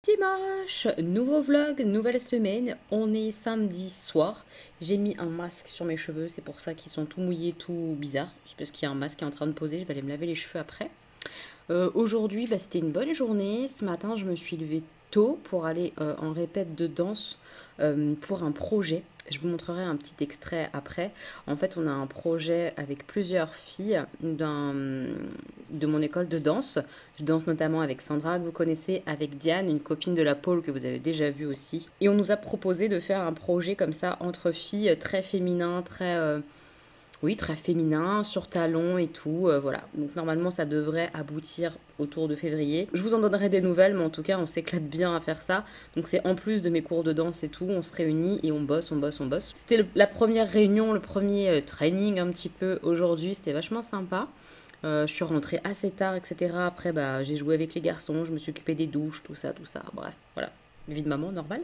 Dimanche, nouveau vlog, nouvelle semaine, on est samedi soir, j'ai mis un masque sur mes cheveux, c'est pour ça qu'ils sont tout mouillés, tout bizarres, c'est parce qu'il y a un masque qui est en train de poser, je vais aller me laver les cheveux après. Aujourd'hui, c'était une bonne journée, ce matin je me suis levée tôt pour aller en répète de danse pour un projet. Je vous montrerai un petit extrait après. En fait, on a un projet avec plusieurs filles de mon école de danse. Je danse notamment avec Sandra, que vous connaissez, avec Diane, une copine de la pôle que vous avez déjà vue aussi. Et on nous a proposé de faire un projet comme ça entre filles, très féminin, oui, très féminin, sur talons et tout, voilà. Donc normalement, ça devrait aboutir autour de février. Je vous en donnerai des nouvelles, mais en tout cas, on s'éclate bien à faire ça. Donc c'est en plus de mes cours de danse et tout, on se réunit et on bosse, on bosse, on bosse. C'était la première réunion, le premier training un petit peu aujourd'hui, c'était vachement sympa. Je suis rentrée assez tard, etc. Après, j'ai joué avec les garçons, je me suis occupée des douches, tout ça, bref, voilà. Vie de maman, normal.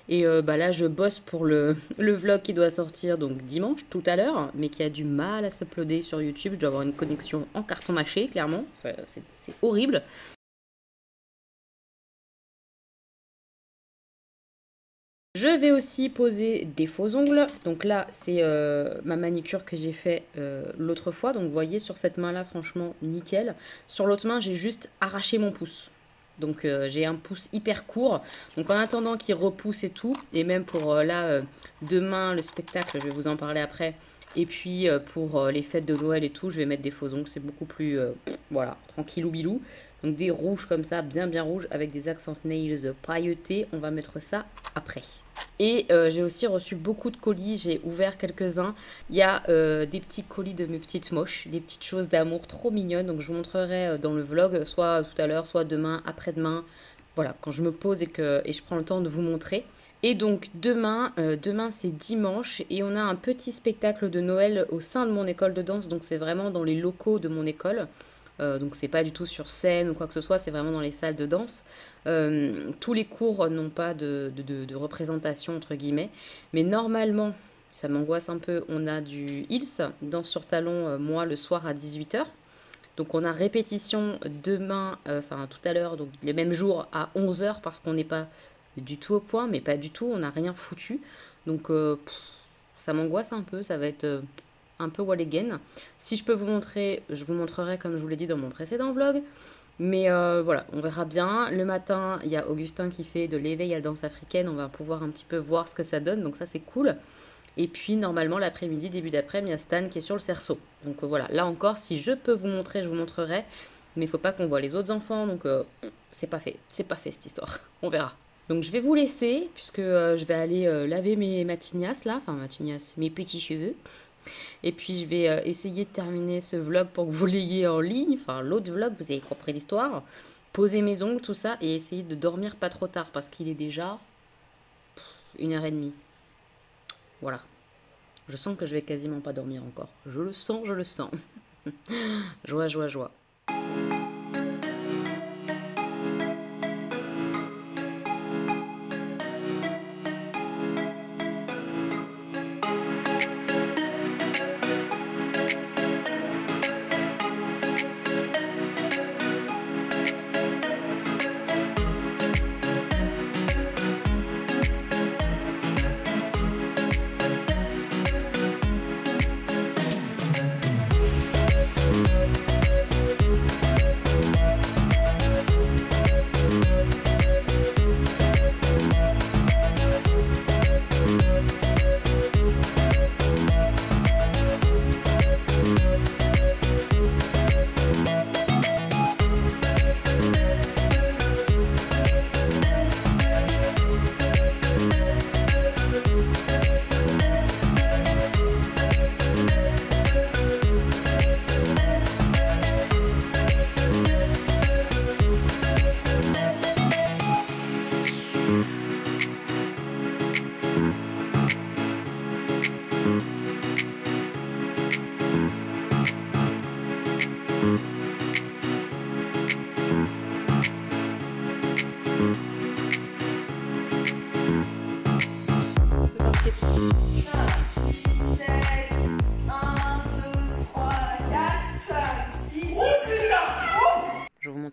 Et là, je bosse pour le vlog qui doit sortir donc dimanche, tout à l'heure, mais qui a du mal à s'uploader sur YouTube. Je dois avoir une connexion en carton mâché, clairement. C'est horrible. Je vais aussi poser des faux ongles. Donc là, c'est ma manicure que j'ai fait l'autre fois. Donc vous voyez, sur cette main-là, franchement, nickel. Sur l'autre main, j'ai juste arraché mon pouce. Donc j'ai un pouce hyper court. Donc en attendant qu'il repousse et tout, et même pour demain, le spectacle, je vais vous en parler après. Et puis pour les fêtes de Noël et tout, je vais mettre des faux ongles. C'est beaucoup plus, voilà, tranquillou bilou. Donc des rouges comme ça, bien rouges, avec des accent nails pailletés. On va mettre ça après. Et j'ai aussi reçu beaucoup de colis, j'ai ouvert quelques-uns. Il y a des petits colis de mes petites moches, des petites choses d'amour trop mignonnes. Donc je vous montrerai dans le vlog, soit tout à l'heure, soit demain, après-demain. Voilà, quand je me pose et je prends le temps de vous montrer. Et donc demain c'est dimanche et on a un petit spectacle de Noël au sein de mon école de danse. Donc c'est vraiment dans les locaux de mon école. Donc c'est pas du tout sur scène ou quoi que ce soit, c'est vraiment dans les salles de danse. Tous les cours n'ont pas de représentation entre guillemets, mais normalement, ça m'angoisse un peu, on a du Hills, danse sur talon, moi le soir à 18 h. Donc on a répétition demain, enfin tout à l'heure, donc le même jour à 11 h parce qu'on n'est pas du tout au point, mais pas du tout, on n'a rien foutu. Donc ça m'angoisse un peu, ça va être un peu wall again. Si je peux vous montrer, je vous montrerai comme je vous l'ai dit dans mon précédent vlog. Mais voilà, on verra bien. Le matin, il y a Augustin qui fait de l'éveil à la danse africaine. On va pouvoir un petit peu voir ce que ça donne. Donc ça, c'est cool. Et puis, normalement, l'après-midi, début d'après-midi, il y a Stan qui est sur le cerceau. Donc voilà, là encore, si je peux vous montrer, je vous montrerai. Mais il ne faut pas qu'on voit les autres enfants. Donc c'est pas fait. C'est pas fait, cette histoire. On verra. Donc je vais vous laisser, puisque je vais aller laver ma tignasse, là. Enfin, ma tignasse, mes petits cheveux. Et puis je vais essayer de terminer ce vlog pour que vous l'ayez en ligne. Enfin, l'autre vlog, vous avez compris l'histoire. Poser mes ongles, tout ça. Et essayer de dormir pas trop tard parce qu'il est déjà 1h30. Voilà. Je sens que je vais quasiment pas dormir encore. Je le sens, je le sens. Joie, joie, joie.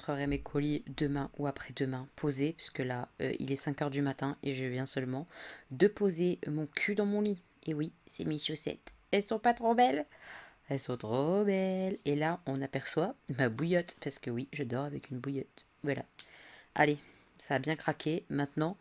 montrerai mes colis demain ou après-demain posés, puisque là, il est 5 h du matin et je viens seulement de poser mon cul dans mon lit. Et oui, c'est mes chaussettes. Elles sont pas trop belles? Elles sont trop belles. Et là, on aperçoit ma bouillotte, parce que oui, je dors avec une bouillotte. Voilà. Allez, ça a bien craqué. Maintenant,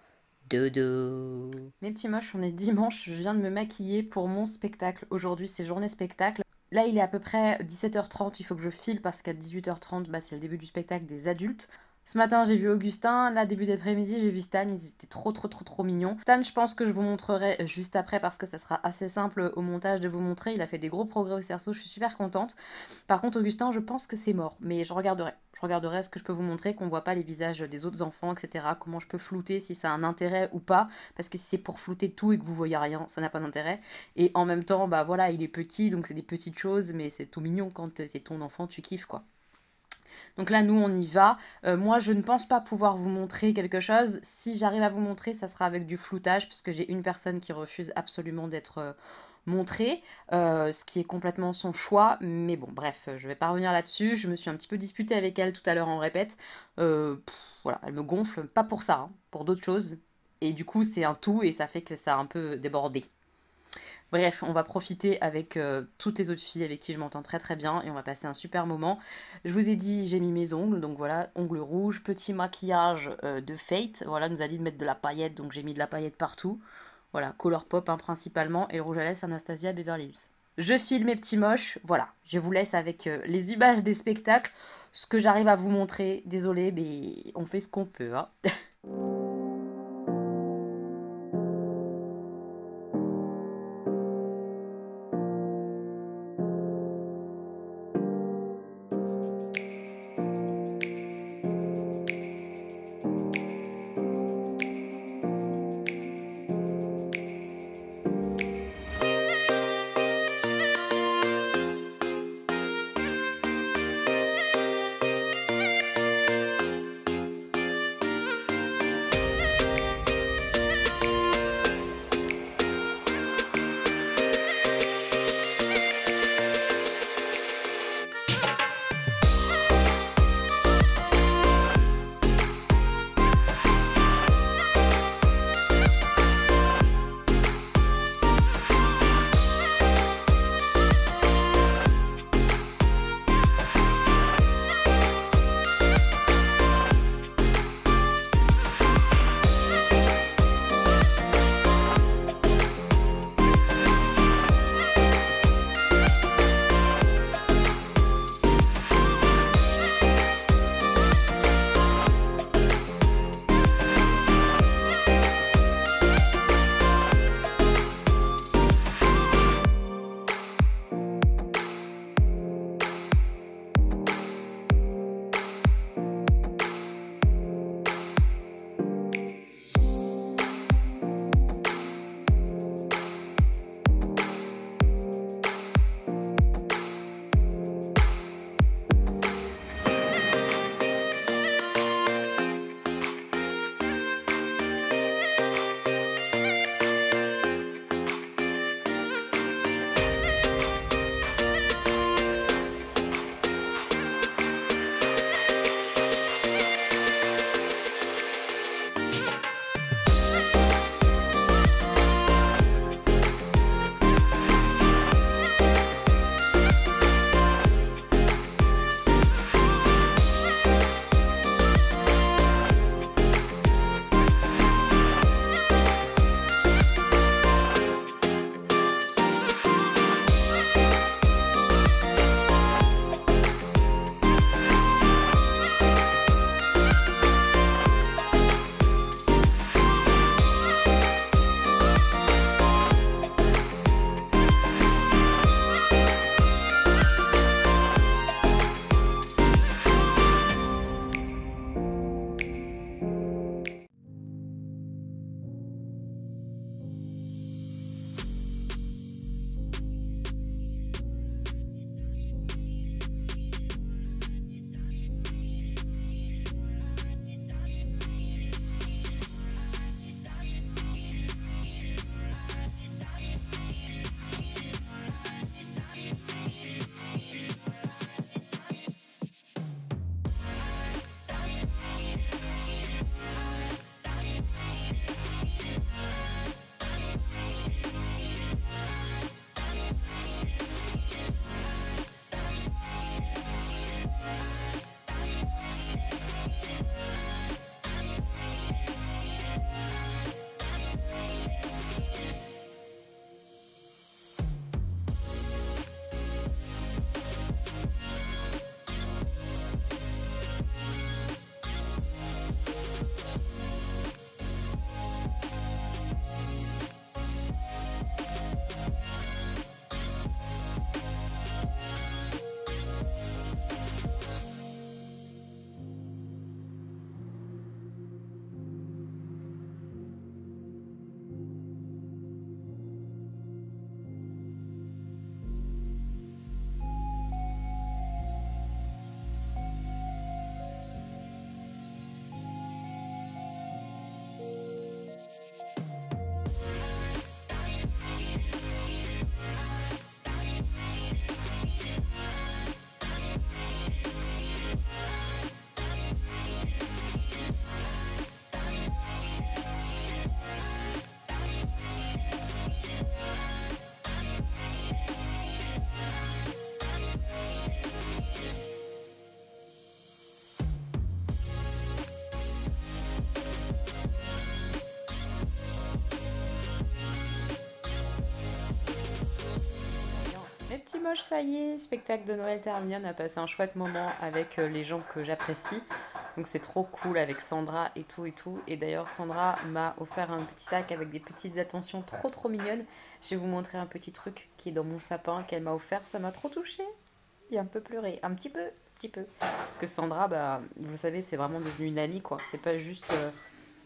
dodo. Mes petits moches, on est dimanche. Je viens de me maquiller pour mon spectacle. Aujourd'hui, c'est journée spectacle. Là, il est à peu près 17 h 30. Il faut que je file parce qu'à 18 h 30, bah, c'est le début du spectacle des adultes. Ce matin, j'ai vu Augustin. Là, début d'après-midi, j'ai vu Stan. Ils étaient trop mignons. Stan, je pense que je vous montrerai juste après parce que ça sera assez simple au montage de vous montrer. Il a fait des gros progrès au cerceau. Je suis super contente. Par contre, Augustin, je pense que c'est mort. Mais je regarderai. Je regarderai ce que je peux vous montrer, qu'on voit pas les visages des autres enfants, etc. Comment je peux flouter, si ça a un intérêt ou pas. Parce que si c'est pour flouter tout et que vous voyez rien, ça n'a pas d'intérêt. Et en même temps, bah voilà, il est petit, donc c'est des petites choses. Mais c'est tout mignon quand c'est ton enfant, tu kiffes quoi. Donc là, nous, on y va. Moi, je ne pense pas pouvoir vous montrer quelque chose. Si j'arrive à vous montrer, ça sera avec du floutage, puisque j'ai une personne qui refuse absolument d'être montrée, ce qui est complètement son choix. Mais bon, bref, je vais pas revenir là-dessus. Je me suis un petit peu disputée avec elle tout à l'heure en répète. Voilà, elle me gonfle, pas pour ça, hein, pour d'autres choses. Et du coup, c'est un tout et ça fait que ça a un peu débordé. Bref, on va profiter avec toutes les autres filles avec qui je m'entends très bien et on va passer un super moment. Je vous ai dit, j'ai mis mes ongles, donc voilà, ongles rouges, petit maquillage de Fate. Voilà, nous a dit de mettre de la paillette, donc j'ai mis de la paillette partout. Voilà, Color Pop hein, principalement et le rouge à lèvres Anastasia Beverly Hills. Je file mes petits moches, voilà, je vous laisse avec les images des spectacles, ce que j'arrive à vous montrer. Désolée, mais on fait ce qu'on peut, hein. moches, ça y est, spectacle de Noël terminé. On a passé un chouette moment avec les gens que j'apprécie. Donc c'est trop cool avec Sandra et tout et tout. Et d'ailleurs Sandra m'a offert un petit sac avec des petites attentions trop mignonnes. Je vais vous montrer un petit truc qui est dans mon sapin qu'elle m'a offert. Ça m'a trop touchée. J'ai un peu pleuré, un petit peu. Parce que Sandra, bah, vous savez, c'est vraiment devenu une amie, quoi. C'est pas juste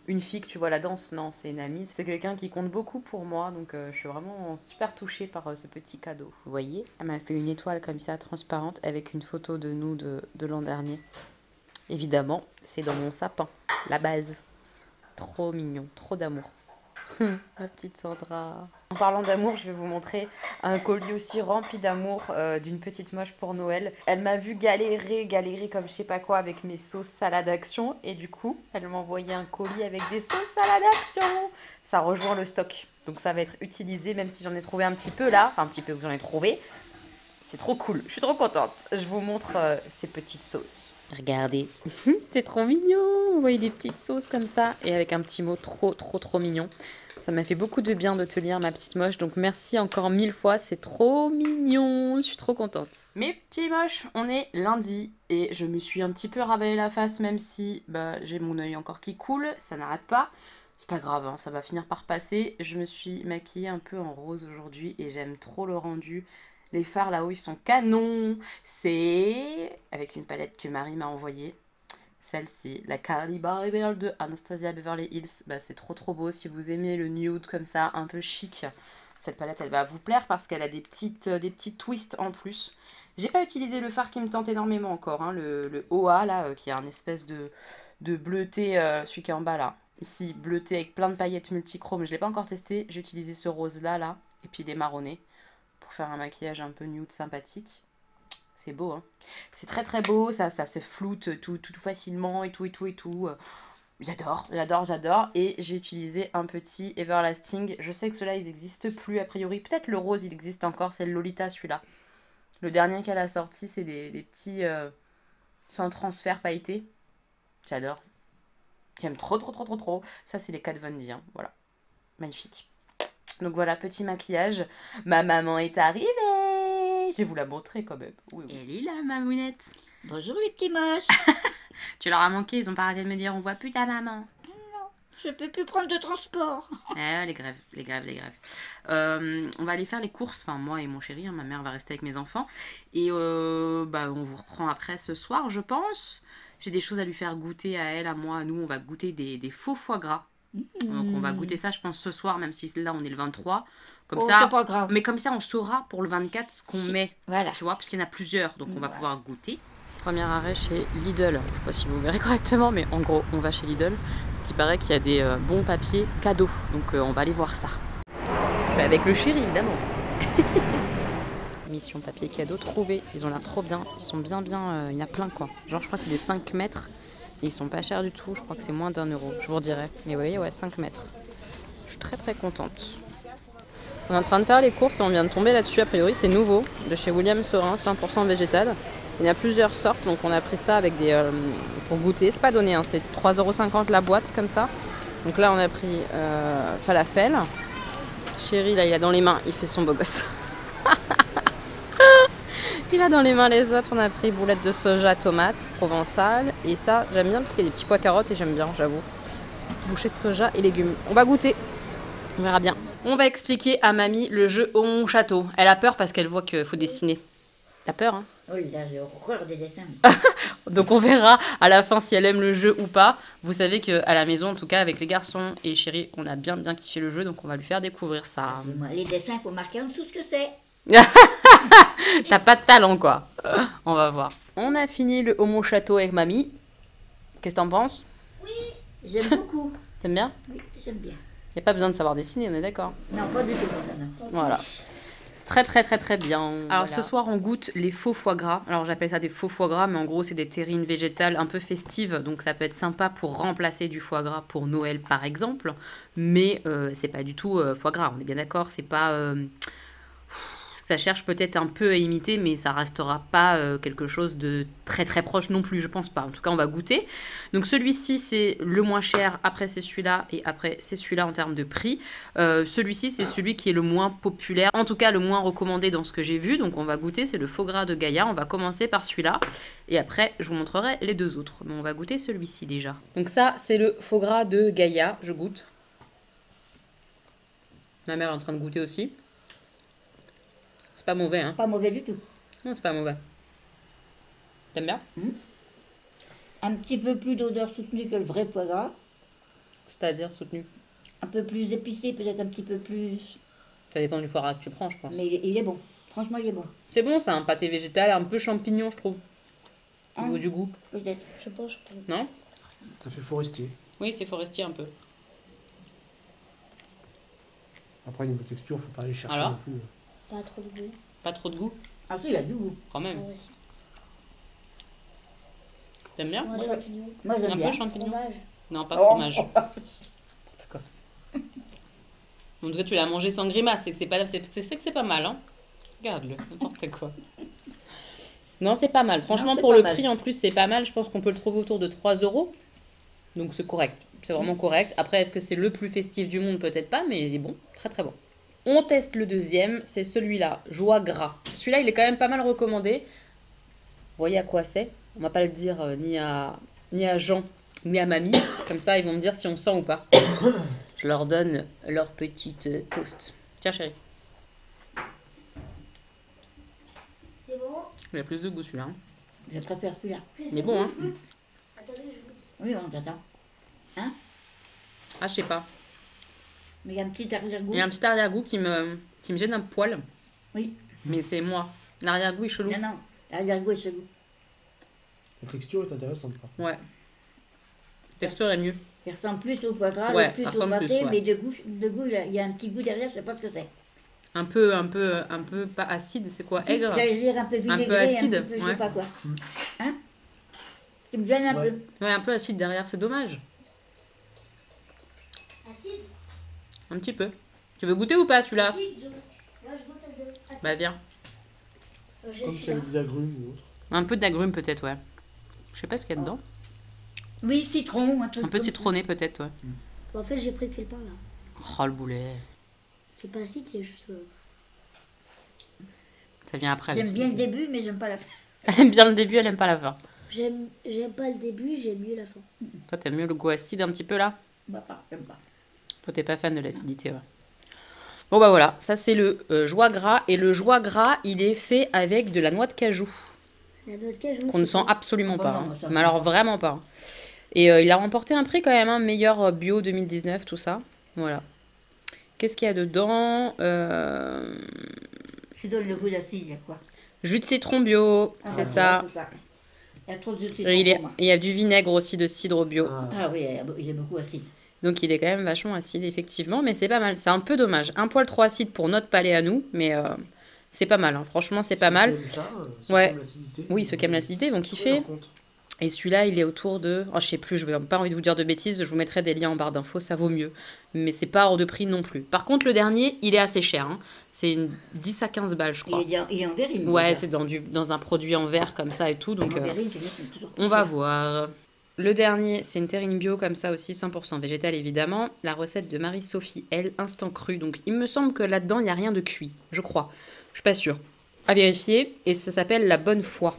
une fille que tu vois à la danse, non, c'est une amie. C'est quelqu'un qui compte beaucoup pour moi, donc je suis vraiment super touchée par ce petit cadeau. Vous voyez, elle m'a fait une étoile comme ça, transparente, avec une photo de nous de l'an dernier. Évidemment, c'est dans mon sapin, la base. Trop mignon, trop d'amour. Ma petite Sandra. En parlant d'amour, je vais vous montrer un colis aussi rempli d'amour d'une petite moche pour Noël. Elle m'a vu galérer comme je sais pas quoi avec mes sauces salade action. Et du coup, elle m'a envoyé un colis avec des sauces salade action. Ça rejoint le stock. Donc ça va être utilisé, même si j'en ai trouvé un petit peu là. Enfin, un petit peu, j'en ai trouvé. C'est trop cool. Je suis trop contente. Je vous montre ces petites sauces. Regardez, c'est trop mignon. Vous voyez des petites sauces comme ça et avec un petit mot trop mignon. Ça m'a fait beaucoup de bien de te lire, ma petite moche. Donc merci encore 1000 fois, c'est trop mignon. Je suis trop contente. Mes petits moches, on est lundi et je me suis un petit peu ravalé la face, même si bah, j'ai mon œil encore qui coule. Ça n'arrête pas. C'est pas grave, hein, ça va finir par passer. Je me suis maquillée un peu en rose aujourd'hui et j'aime trop le rendu. Les fards là-haut, ils sont canons. C'est avec une palette que Marie m'a envoyée. Celle-ci, la Carly Barbell de Anastasia Beverly Hills. Bah, c'est trop beau. Si vous aimez le nude comme ça, un peu chic, cette palette, elle va vous plaire parce qu'elle a des petits twists en plus. J'ai pas utilisé le fard qui me tente énormément encore, hein, le OA là, qui a un espèce de bleuté, celui qui est en bas là. Ici, bleuté avec plein de paillettes multichromes. Je l'ai pas encore testé. J'ai utilisé ce rose là, et puis des marronnés. Pour faire un maquillage un peu nude sympathique. C'est beau, hein. C'est très beau, ça se floute tout facilement et tout. J'adore. Et j'ai utilisé un petit Everlasting. Je sais que ceux-là, ils n'existent plus a priori. Peut-être le rose, il existe encore, c'est le Lolita celui-là. Le dernier qu'elle a sorti, c'est des petits sans transfert pailletés. J'adore. J'aime trop. Ça, c'est les Kat Von D, hein. Voilà. Magnifique. Donc voilà, petit maquillage. Ma maman est arrivée. Je vais vous la montrer quand même. Oui. Elle est là, mamounette. Bonjour les petits moches. Tu leur as manqué, ils ont pas arrêté de me dire on voit plus ta maman. Non, je peux plus prendre de transport. Les grèves. On va aller faire les courses, enfin moi et mon chéri, hein, ma mère va rester avec mes enfants. Et bah, on vous reprend après ce soir, je pense. J'ai des choses à lui faire goûter à elle, à moi, à nous. On va goûter des faux foie gras. Donc on va goûter ça je pense ce soir, même si là on est le 23. Comme ça, c'est pas grave. Mais comme ça on saura pour le 24 ce qu'on met. Voilà. Tu vois, puisqu'il y en a plusieurs, donc on va pouvoir goûter. Premier arrêt chez Lidl. Je sais pas si vous verrez correctement, mais en gros on va chez Lidl. Parce qu'il paraît qu'il y a des bons papiers cadeaux. Donc on va aller voir ça. Je suis avec le chéri évidemment. Mission papier cadeau trouvé. Ils ont l'air trop bien. Ils sont bien. Il y en a plein quoi. Genre je crois qu'il est 5 mètres. Et ils sont pas chers du tout, je crois que c'est moins d'1 euro, je vous redirai. Mais vous voyez, ouais, 5 mètres. Je suis très contente. On est en train de faire les courses et on vient de tomber là-dessus, a priori c'est nouveau, de chez William Saurin, 100% végétal. Il y a plusieurs sortes, donc on a pris ça avec des pour goûter. C'est pas donné, hein, c'est 3,50 € la boîte comme ça. Donc là on a pris falafel. Chéri, là il a dans les mains, il fait son beau gosse. Il a dans les mains les autres, on a pris boulettes de soja, tomates, provençal. Et ça, j'aime bien parce qu'il y a des petits pois carottes et j'aime bien, j'avoue. Bouchée de soja et légumes. On va goûter. On verra bien. On va expliquer à mamie le jeu au mon château. Elle a peur parce qu'elle voit qu'il faut dessiner. T'as peur, hein? Oh là, j'ai horreur des dessins. Donc on verra à la fin si elle aime le jeu ou pas. Vous savez qu'à la maison, en tout cas avec les garçons et chéri, on a bien kiffé le jeu. Donc on va lui faire découvrir ça. Les dessins, il faut marquer en dessous ce que c'est. T'as pas de talent quoi. On va voir. On a fini le homo château avec mamie. Qu'est-ce que t'en penses? Oui, j'aime beaucoup. T'aimes bien? Oui, j'aime bien. Y'a pas besoin de savoir dessiner, on est d'accord? Non, pas du tout. Non. Voilà. C'est très bien. Alors voilà. Ce soir on goûte les faux foie gras. Alors j'appelle ça des faux foie gras, mais en gros c'est des terrines végétales un peu festives. Donc ça peut être sympa pour remplacer du foie gras pour Noël par exemple. Mais c'est pas du tout foie gras, on est bien d'accord, c'est pas... Ça cherche peut-être un peu à imiter, mais ça restera pas quelque chose de très très proche non plus, je pense pas. En tout cas, on va goûter. Donc celui-ci, c'est le moins cher. Après, c'est celui-là. Et après, c'est celui-là en termes de prix. Celui-ci, c'est celui qui est le moins populaire. En tout cas, le moins recommandé dans ce que j'ai vu. Donc on va goûter. C'est le faux gras de Gaïa. On va commencer par celui-là. Et après, je vous montrerai les deux autres. Mais on va goûter celui-ci déjà. Donc ça, c'est le faux gras de Gaïa. Je goûte. Ma mère est en train de goûter aussi. C'est pas mauvais, hein? Pas mauvais du tout. Non, c'est pas mauvais. T'aimes bien? Un petit peu plus d'odeur soutenue que le vrai foie gras. C'est-à-dire soutenu. Un peu plus épicé, peut-être un petit peu plus. Ça dépend du foie gras que tu prends, je pense. Mais il est bon. Franchement, il est bon. C'est bon, c'est un pâté végétal, un peu champignon, je trouve. Au niveau du goût. Peut-être. Je pense que... Non? Ça fait forestier. Oui, c'est forestier un peu. Après, niveau texture, faut pas aller chercher Alors non plus. Pas trop de goût. Pas trop de goût, Ah si, il a du goût. quand même. Moi aussi. T'aimes bien? Moi, Ouais. champignon. Moi, Un j'aime peu bien. champignon? Fromage. Non, pas Oh. fromage. C'est quoi? En tout cas, tu l'as mangé sans grimace, c'est que c'est pas mal, hein? Regarde-le, n'importe quoi. Non, c'est pas mal. Franchement, c'est pour pas le mal. prix, en plus, c'est pas mal. Je pense qu'on peut le trouver autour de 3 €. Donc, c'est correct. C'est vraiment correct. Après, est-ce que c'est le plus festif du monde? Peut-être pas, mais il est bon. Très, très bon. On teste le deuxième. C'est celui-là. Joie gras. Celui-là, il est quand même pas mal recommandé. Vous voyez à quoi c'est? On va pas le dire ni à Jean, ni à mamie. Comme ça, ils vont me dire si on sent ou pas. Je leur donne leur petite toast. Tiens, chérie. C'est bon. Il a plus de goût, celui-là. Hein. Je préfère celui-là. Il est bon, hein? Attendez, je goûte. Oui, on t'attend. Ah, je sais pas. Mais il y a un petit arrière-goût. Il y a un petit arrière-goût qui me gêne un poil. Oui. Mais c'est moi. L'arrière-goût est chelou. Non, non. L'arrière-goût est chelou. La texture est intéressante. Par contre. Ouais. La texture est mieux. Il ressemble plus au foie gras, Ouais, le plus ça au ressemble pâté, plus, ouais. mais de goût, il y a un petit goût derrière, je sais pas ce que c'est. Un peu pas acide, c'est quoi? Aigre? J'allais dire un peu vinaigré, acide, un petit peu, je ouais. sais pas quoi. Hein? Tu me gênes un Ouais. peu. Ouais, un peu acide derrière, c'est dommage. Acide. Un petit peu. Tu veux goûter ou pas celui-là? Oui, je goûte. Moi, je goûte à deux. Attends. Bah viens. Je Comme suis si là. avec des agrumes ou autre. Un peu d'agrumes peut-être, ouais. Je sais pas ce qu'il y a dedans. Oui, citron, un truc Un peu comme citronné peut-être, ouais. Bon, en fait, j'ai pris que le pain là. Oh le boulet. C'est pas acide, c'est juste. Ça vient après. ça. J'aime bien le l'acidité. début, mais j'aime pas la fin. Elle aime bien le début, elle aime pas la fin. J'aime pas le début, j'aime mieux la fin. Toi, t'aimes mieux le goût acide un petit peu là? Bah, pas, j'aime pas. Toi, t'es pas fan de l'acidité, ouais. Bon, bah voilà, ça c'est le joie gras. Et le joie gras, il est fait avec de la noix de cajou, La noix de cajou. qu'on ne c'est sent pas- absolument Ah pas. bah Hein. non, ça Mais me alors va pas. vraiment pas. Et il a remporté un prix quand même, hein, meilleur bio 2019, tout ça. Voilà. Qu'est-ce qu'il y a dedans? Je donne le goût d'acide, il y a quoi? Jus de citron bio, Ah, c'est voilà, ça. Il y a trop de citron Il pour moi. y a du vinaigre aussi de cidre bio. Ah, Ah oui, il est beaucoup acide. Donc il est quand même vachement acide, effectivement, mais c'est pas mal. C'est un peu dommage. Un poil trop acide pour notre palais à nous, mais c'est pas mal. Hein. Franchement, c'est pas mal. ceux qui aiment ça, ceux Ouais. qui aiment l'acidité, Oui, ceux qui aiment l'acidité vont oui, kiffer. par contre. Et celui-là, il est autour de... Oh, je sais plus, je n'ai pas envie de vous dire de bêtises, je vous mettrai des liens en barre d'infos, ça vaut mieux. Mais c'est pas hors de prix non plus. Par contre, le dernier, il est assez cher. Hein. C'est 10 à 15 balles, je crois. Il est en verrine. Ouais, déjà. c'est dans un produit en verre comme ça et tout. Donc, En verrine, c'est toujours on va voir. Le dernier, c'est une terrine bio comme ça aussi, 100% végétale évidemment. La recette de Marie-Sophie, elle, instant cru. Donc, il me semble que là-dedans, il n'y a rien de cuit, je crois. Je suis pas sûre. À vérifier. Et ça s'appelle la bonne foi.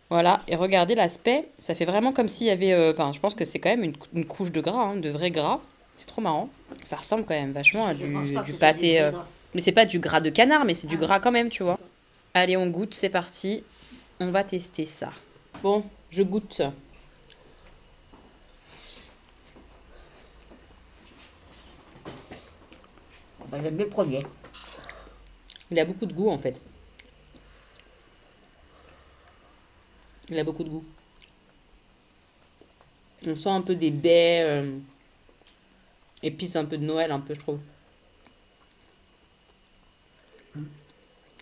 Voilà, et regardez l'aspect, ça fait vraiment comme s'il y avait, enfin je pense que c'est quand même une couche de gras, hein, de vrai gras, c'est trop marrant, ça ressemble quand même vachement à Je pense pas que du ce soit pâté, du gras. mais c'est pas du gras de canard, mais c'est du Ah. gras quand même, tu vois. Allez, on goûte, c'est parti, on va tester ça. Bon, je goûte. Bah, j'aime bien le premier. Il a beaucoup de goût en fait. Il a beaucoup de goût. On sent un peu des baies, épices un peu de Noël, un peu, je trouve.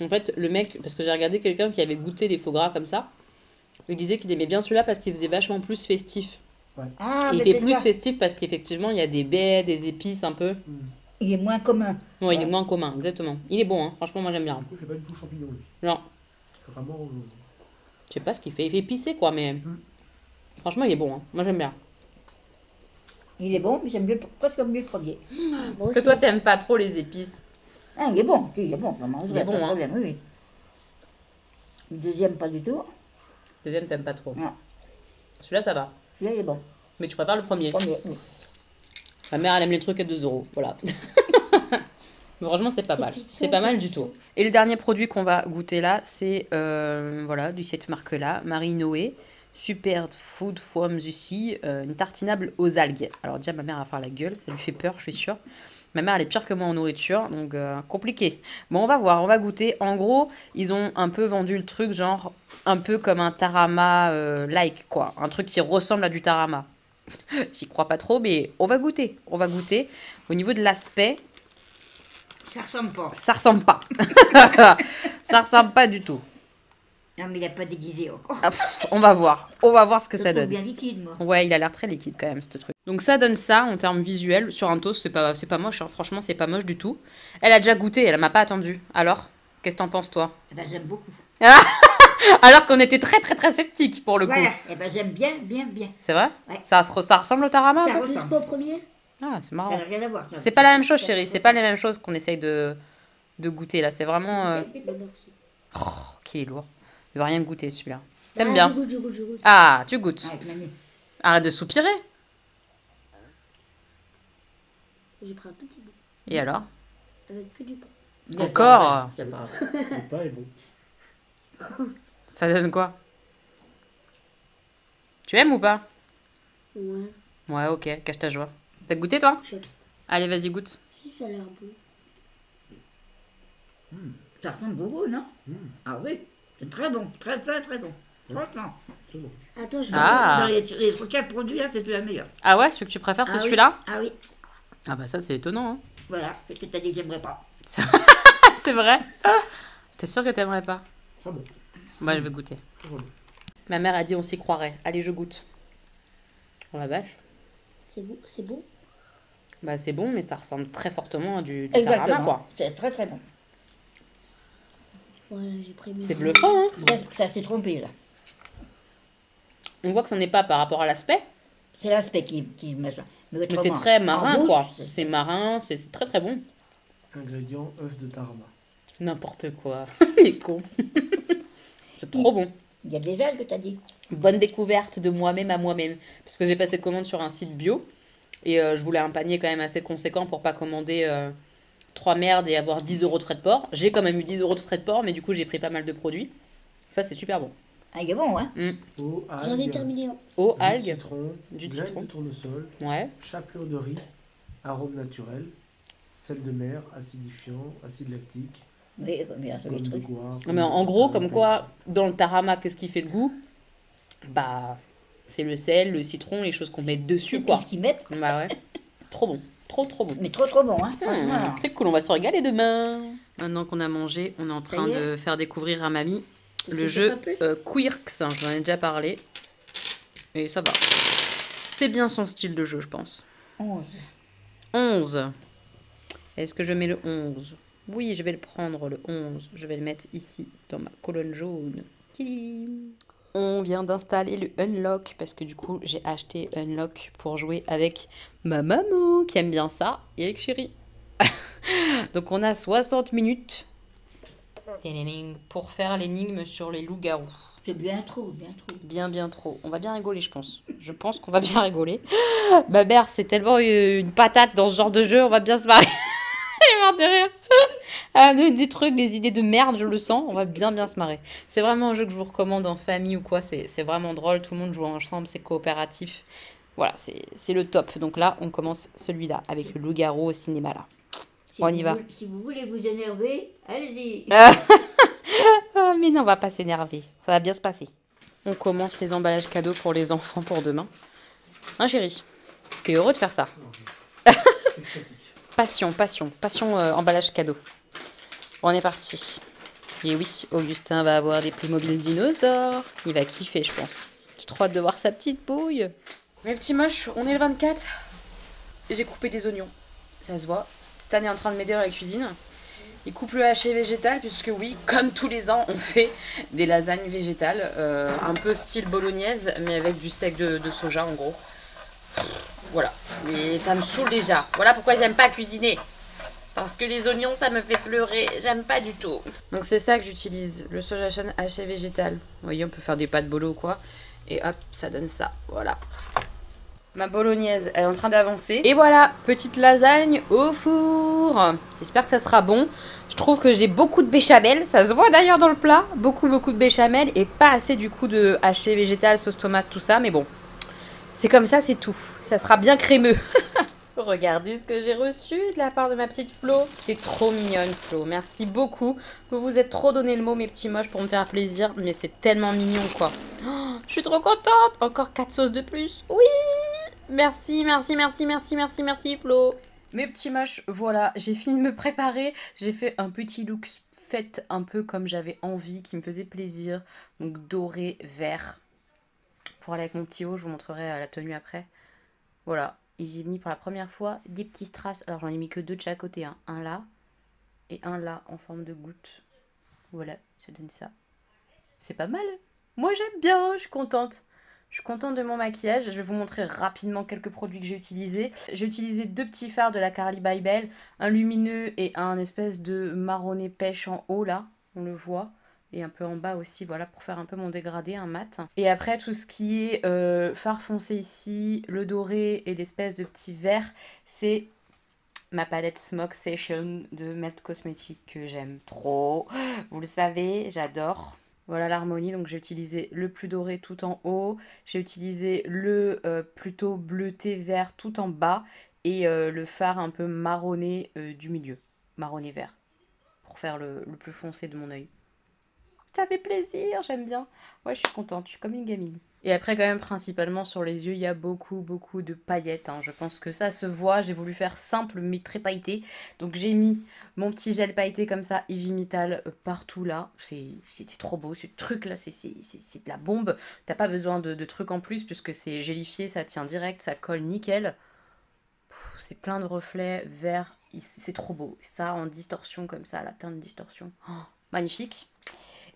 En fait, le mec, parce que j'ai regardé quelqu'un qui avait goûté les faux gras comme ça, il disait qu'il aimait bien celui-là parce qu'il faisait vachement plus festif. Ah, Et il mais fait c'est plus ça. festif parce qu'effectivement, il y a des baies, des épices un peu. Il est moins commun. Ouais, il est moins commun, exactement. Il est bon, hein. Franchement, moi j'aime bien. Du coup, il fait pas du tout champignon, lui. Non, Vraiment. je sais pas ce qu'il fait. Il fait épicé, quoi, mais. Franchement, il est bon, hein. Moi j'aime bien. Il est bon, mais j'aime presque mieux le premier. Moi Parce que aussi. toi, t'aimes pas trop les épices. Ah, il est bon, il est bon, vraiment. Il est bon, pas de hein. problème, oui, oui. Le deuxième, pas du tout. Deuxième, t'aimes pas trop. Non. Celui-là, ça va. Celui-là, il est bon. Mais tu préfères le premier. Premier, oui. Ma mère, elle aime les trucs à 2 euros. Voilà. Mais franchement, c'est pas C'est mal. pizza, C'est pas c'est mal du pizza. tout. Et le dernier produit qu'on va goûter là, c'est voilà, de cette marque-là, Marie Noé. Super food from Zucy, une tartinable aux algues. Alors déjà, ma mère va faire la gueule, ça lui fait peur, je suis sûre. Ma mère, elle est pire que moi en nourriture, donc compliqué. Bon, on va voir, on va goûter. En gros, ils ont un peu vendu le truc, genre un peu comme un tarama like, quoi. Un truc qui ressemble à du tarama. J'y crois pas trop, mais on va goûter. On va goûter. Au niveau de l'aspect, Ça ressemble pas. ça ressemble pas. Ça ressemble pas du tout. Non, mais il n'a pas déguisé encore. Ah, pff, on va voir. On va voir ce que Je ça le trouve donne. bien liquide, moi. Ouais, il a l'air très liquide quand même, ce truc. Donc ça donne ça en termes visuels. Sur un toast, c'est pas moche. Hein. Franchement, c'est pas moche du tout. Elle a déjà goûté, elle m'a pas attendu. Alors, qu'est-ce que t'en penses, toi? Eh ben, j'aime beaucoup. Alors qu'on était très très très sceptiques pour le coup. Voilà, eh ben, j'aime bien, bien, bien. C'est vrai? Ouais. Ça ressemble au tarama un Ça peu? ressemble. Plus qu'au premier. Ah, c'est Ça marrant. n'a rien à voir. ça. C'est pas la même chose, chérie. C'est pas les mêmes choses qu'on essaye de goûter là. C'est vraiment. Bon, merci. Oh, qui est lourd. Il va rien goûter celui-là. T'aimes Ah, bien? Je goûte, je goûte. Ah, tu goûtes. Avec mamie. Arrête de soupirer. J'ai pris un tout petit bout. Et alors? Avec que du pain. C'est Encore pas vrai, c'est pas vrai. Le pain est bon. Ça donne quoi? Tu aimes ou pas? Ouais. Ouais, ok, cache ta joie. T'as goûté toi? Je sais pas. Allez, vas-y, goûte. Si ça a l'air bon. Ça ressemble beaucoup, non Mmh, Ah oui, c'est très bon, très fin, très bon. Franchement, c'est bon. Attends, je vais. Ah. dans les trucs à produire, c'est celui-la meilleur. Ah ouais, celui que tu préfères, c'est Ah oui. celui-là? Ah oui, Ah bah ça, c'est étonnant. Hein. voilà, parce que t'as dit que j'aimerais pas. C'est vrai? Ah, j'étais sûre que t'aimerais pas. Très bon. Moi, je vais goûter. Très bon. Ma mère a dit on s'y croirait. Allez, je goûte. Oh la vache. C'est bon, c'est bon. Bah c'est bon, mais ça ressemble très fortement à du tarama, quoi. C'est très très bon. Voilà, j'ai pris mes. C'est bluffant, hein. Ça s'est trompé là. On voit que ce n'est pas par rapport à l'aspect, C'est l'aspect qui me ça. mais c'est autrement, très en marin, bouche, quoi. C'est marin, c'est très très bon. Ingrédient œuf de tarama. N'importe quoi. Il est con. C'est trop bon. Il y a des algues, t'as dit. Bonne découverte de moi-même à moi-même. Parce que j'ai passé commande sur un site bio. Et je voulais un panier quand même assez conséquent pour pas commander 3 merdes et avoir 10 euros de frais de port. J'ai quand même eu 10 euros de frais de port, mais du coup j'ai pris pas mal de produits. Ça c'est super bon. Ah, il est bon, hein. Eau, J'en ai algues, terminé un. Eau, jus de algues. citron, Du graines citron. de tournesol, Ouais. chapelure de riz, arôme naturel, sel de mer, acidifiant, acide lactique, Oui, bien sûr, gomme les de trucs. goitre. Mais en gros, comme quoi, dans le tarama, qu'est-ce qui fait le goût? Bah, c'est le sel, le citron, les choses qu'on met dessus, C'est tout quoi. ce qu'ils mettent, Bah ouais. Trop bon. Trop bon. mais trop trop bon, hein. Franchement. C'est cool, on va se régaler demain. Maintenant qu'on a mangé, on est en train Ça y est. de faire découvrir à mamie Tu le sais jeu pas plus Quirks. J'en ai déjà parlé. Et ça va. C'est bien son style de jeu, je pense. 11. 11. Est-ce que je mets le 11? Oui, je vais le prendre, le 11. Je vais le mettre ici, dans ma colonne jaune. Tadam. On vient d'installer le Unlock, parce que du coup, j'ai acheté Unlock pour jouer avec ma maman, qui aime bien ça, et avec Chérie. Donc on a 60 minutes pour faire l'énigme sur les loups-garous. C'est bien trop, bien trop. Bien trop. On va bien rigoler, je pense. Je pense qu'on va bien rigoler. Ma mère, c'est tellement une patate dans ce genre de jeu, on va bien se marrer. Elle est morte de rire. Ah, des trucs, des idées de merde, je le sens. On va bien se marrer. C'est vraiment un jeu que je vous recommande en famille ou quoi. C'est vraiment drôle. Tout le monde joue ensemble, c'est coopératif. Voilà, c'est le top. Donc là, on commence celui-là avec le loup-garou au cinéma là. Si On vous y va. Si vous voulez vous énerver, allez-y. Ah, mais non, on va pas s'énerver. Ça va bien se passer. On commence les emballages cadeaux pour les enfants pour demain. Hein, chérie? T'es heureux de faire ça? Passion, emballage cadeau. On est parti. Et oui, Augustin va avoir des Playmobil dinosaures. Il va kiffer, je pense. J'ai trop hâte de voir sa petite bouille. Mes petits moches, on est le 24. Et j'ai coupé des oignons. Ça se voit. Stan est en train de m'aider dans la cuisine. Il coupe le haché végétal puisque oui, comme tous les ans, on fait des lasagnes végétales. Un peu style bolognaise, mais avec du steak de soja en gros. Voilà, mais ça me saoule déjà. Voilà pourquoi j'aime pas cuisiner. Parce que les oignons, ça me fait pleurer. J'aime pas du tout. Donc c'est ça que j'utilise, le soja haché végétal. Vous voyez, on peut faire des pâtes bolo ou quoi. Et hop, ça donne ça. Voilà. Ma bolognaise, elle est en train d'avancer. Et voilà, petite lasagne au four. J'espère que ça sera bon. Je trouve que j'ai beaucoup de béchamel. Ça se voit d'ailleurs dans le plat. Beaucoup de béchamel. Et pas assez du coup de haché végétal, sauce tomate, tout ça. Mais bon, c'est comme ça, c'est tout. Ça sera bien crémeux. Regardez ce que j'ai reçu de la part de ma petite Flo. T'es trop mignonne, Flo. Merci beaucoup. Vous vous êtes trop donné le mot, mes petits moches, pour me faire plaisir. Mais c'est tellement mignon, quoi. Oh, je suis trop contente. Encore 4 sauces de plus. Oui. Merci, merci, Flo. Mes petits moches, voilà. J'ai fini de me préparer. J'ai fait un petit look fait un peu comme j'avais envie, qui me faisait plaisir. Donc doré, vert. Pour aller avec mon petit haut, je vous montrerai la tenue après. Voilà. J'ai mis pour la première fois des petits strass. Alors j'en ai mis que 2 de chaque côté. Hein. Un là et un là en forme de goutte. Voilà, ça donne ça. C'est pas mal. Moi j'aime bien, je suis contente. Je suis contente de mon maquillage. Je vais vous montrer rapidement quelques produits que j'ai utilisés. J'ai utilisé 2 petits fards de la Carly Bybel. Un lumineux et un espèce de marronné pêche en haut là. On le voit. Et un peu en bas aussi, voilà, pour faire un peu mon dégradé, un mat. Et après, tout ce qui est fard foncé ici, le doré et l'espèce de petit vert, c'est ma palette Smoke Session de Melt Cosmetics que j'aime trop. Vous le savez, j'adore. Voilà l'harmonie, donc j'ai utilisé le plus doré tout en haut. J'ai utilisé le plutôt bleuté vert tout en bas. Et le fard un peu marronné du milieu, marronné vert, pour faire le plus foncé de mon œil. Ça fait plaisir, j'aime bien. Ouais, je suis contente, je suis comme une gamine. Et après, quand même, principalement sur les yeux, il y a beaucoup de paillettes. Hein. Je pense que ça se voit. J'ai voulu faire simple, mais très pailleté. Donc, j'ai mis mon petit gel pailleté comme ça, Ivy Mittal, partout là. C'est trop beau, ce truc-là, c'est de la bombe. T'as pas besoin de trucs en plus, puisque c'est gélifié, ça tient direct, ça colle nickel. C'est plein de reflets verts. C'est trop beau. Ça, en distorsion comme ça, la teinte distorsion. Oh, magnifique.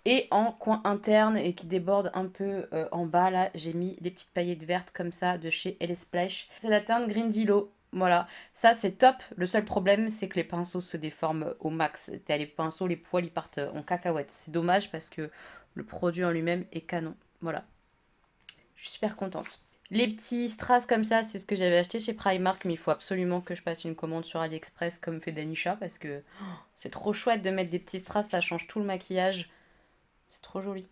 Et en coin interne et qui déborde un peu en bas, là, j'ai mis des petites paillettes vertes comme ça de chez LA Splash. C'est la teinte Green Dillo. Voilà, ça c'est top. Le seul problème, c'est que les pinceaux se déforment au max. T'as les pinceaux, les poils, ils partent en cacahuète. C'est dommage parce que le produit en lui-même est canon. Voilà, je suis super contente. Les petits strass comme ça, c'est ce que j'avais acheté chez Primark, mais il faut absolument que je passe une commande sur AliExpress comme fait Danisha parce que c'est trop chouette de mettre des petits strass, ça change tout le maquillage. C'est trop joli.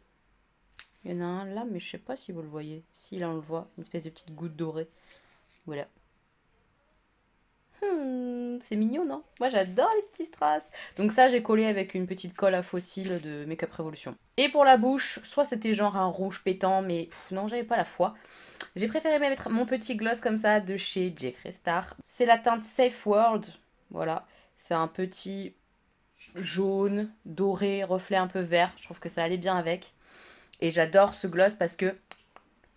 Il y en a un là, mais je sais pas si vous le voyez. Si, là on le voit. Une espèce de petite goutte dorée. Voilà. C'est mignon, non? Moi j'adore les petits strass. Donc ça, j'ai collé avec une petite colle à fossiles de Make-up Revolution. Et pour la bouche, soit c'était genre un rouge pétant, mais non, j'avais pas la foi. J'ai préféré mettre mon petit gloss comme ça de chez Jeffree Star. C'est la teinte Safe World. Voilà. C'est un petit jaune, doré, reflet un peu vert. Je trouve que ça allait bien avec. Et j'adore ce gloss parce que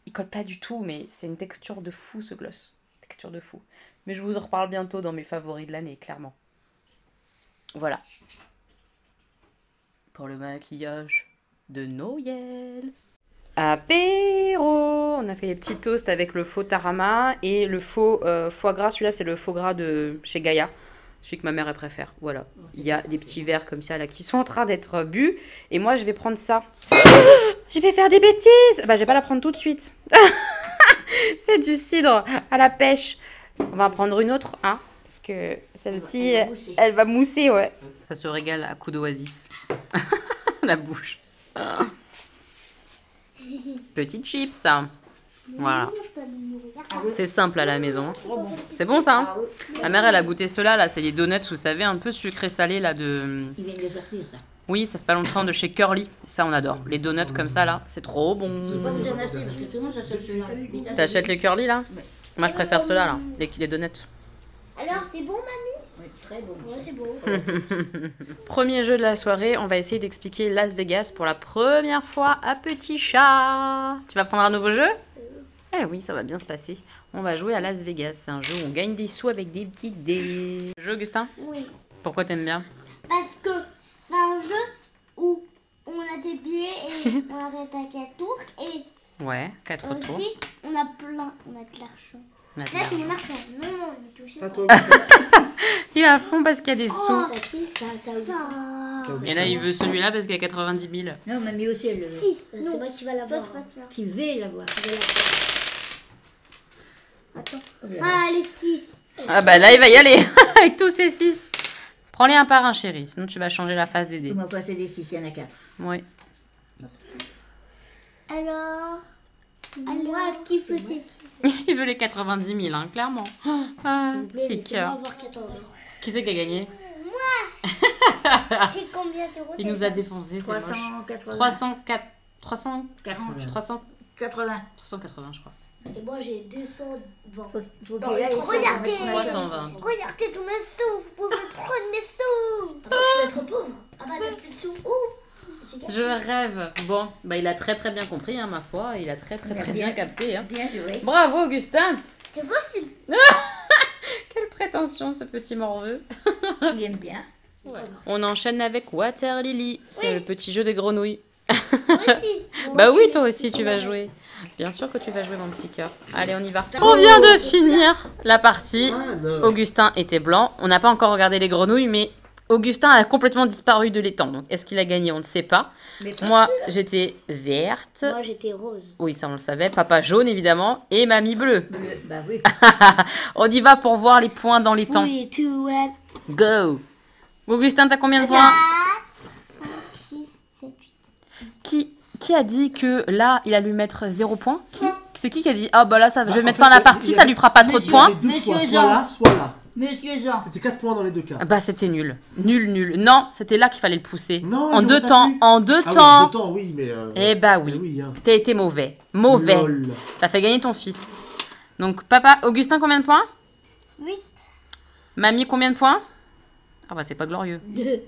il colle pas du tout, mais c'est une texture de fou ce gloss. Texture de fou. Mais je vous en reparle bientôt dans mes favoris de l'année, clairement. Voilà. Pour le maquillage de Noël. Apéro! On a fait les petits toasts avec le faux tarama et le faux foie gras. Celui-là, c'est le faux gras de chez Gaïa. Celui que ma mère elle préfère. Voilà. Il y a des petits verres comme ça là qui sont en train d'être bu. Et moi je vais prendre ça. Je vais faire des bêtises. Bah je vais pas la prendre tout de suite. C'est du cidre à la pêche. On va en prendre une autre, hein. Parce que celle-ci, elle va mousser, ouais. Ça se régale à coups d'oasis. La bouche. Petite chips. Voilà. C'est simple à la maison. C'est bon ça hein. Ma mère elle a goûté cela là, c'est les donuts, vous savez, un peu sucré salé là de... Oui, ça fait pas longtemps de chez Curly. Ça on adore. Les donuts comme ça là, c'est trop bon. T'achètes les Curly là? Moi je préfère ceux-là là, les donuts. Alors c'est bon mamie? Oui, très bon. Ouais c'est beau. Premier jeu de la soirée, on va essayer d'expliquer Las Vegas pour la première fois à Petit Chat. Tu vas prendre un nouveau jeu? Eh oui, ça va bien se passer. On va jouer à Las Vegas. C'est un jeu où on gagne des sous avec des petits dés. Jeu, Augustin? Oui. Pourquoi t'aimes bien? Parce que c'est un jeu où on a des billets et on arrête à 4 tours. Et Ouais, 4 tours. aussi, on a de l'argent. On a de Là, c'est mon l'argent. argent. Non, il touche À pas. toi, Augustin. Il est à fond parce qu'il y a des Oh, sous. Ça qui ça aussi. Ça. Et là, il veut celui-là parce qu'il y a 90 000. Non, mamie aussi, elle le veut. 6. C'est moi qui va l'avoir. Qui vais l'avoir. Attends. Oh, je la Ah, les 6. Ah bah là, il va y aller avec tous ces 6. Prends-les un par un, chérie. Sinon, tu vas changer la face des Tu dés. m'as passé des 6, il y en a 4. Oui. Alors, moi qui faisais. Il veut les 90 000, hein, clairement. Ah, petit cœur. avoir 14 euros. Qui c'est qui a gagné? J'ai combien d'euros? Il nous a défoncé, c'est moche. 380. 304, 300, 40. 300, 80. 380, je crois. Et moi j'ai 220. Faut Non, qu'il aille regardez. 320. Regardez tous mes sous, vous pouvez prendre mes sous. Ah bah, tu vas être pauvre. Ah bah t'as plus de sous. Ouh. Je rêve. Bon, bah il a très très bien compris, hein, ma foi. Il a très très très bien capté. Hein. Bien joué. Bravo, Augustin. C'est facile. Quelle prétention, ce petit morveux. Il aime bien. On enchaîne avec Water Lily. C'est le petit jeu des grenouilles. Moi aussi. Bah oui, toi aussi, tu vas jouer. Bien sûr que tu vas jouer, mon petit cœur. Allez, on y va. On vient de finir la partie. Ah, non. Augustin était blanc. On n'a pas encore regardé les grenouilles, mais Augustin a complètement disparu de l'étang. Donc, est-ce qu'il a gagné? On ne sait pas. Mais pas Moi, j'étais verte. Moi j'étais rose. Oui, ça, on le savait. Papa jaune, évidemment. Et mamie bleue. bleu. Bah oui. On y va pour voir les points dans l'étang. 3, 2, 1. Go. Augustin, t'as combien de points? 4, 5, 6, 7, 8. Qui a dit que là, il allait lui mettre 0 points? C'est qui a dit, ah bah là, ça, je vais en mettre fait, fin à la il y partie, avait- ça lui fera pas trop de Il y points? avait deux Monsieur choix, soit Jean. là, soit là. Monsieur Jean. C'était 4 points dans les deux cas. Bah c'était nul. Nul, nul. Non, c'était là qu'il fallait le pousser. Non, En il deux aurait pas temps, pu. en deux Ah temps. oui, 2 temps, oui, mais. Eh bah mais oui. oui, hein. T'as été mauvais. Mauvais. Lol. T'as fait gagner ton fils. Donc papa, Augustin, combien de points? 8. Mamie, combien de points? Ah bah c'est pas glorieux. 2.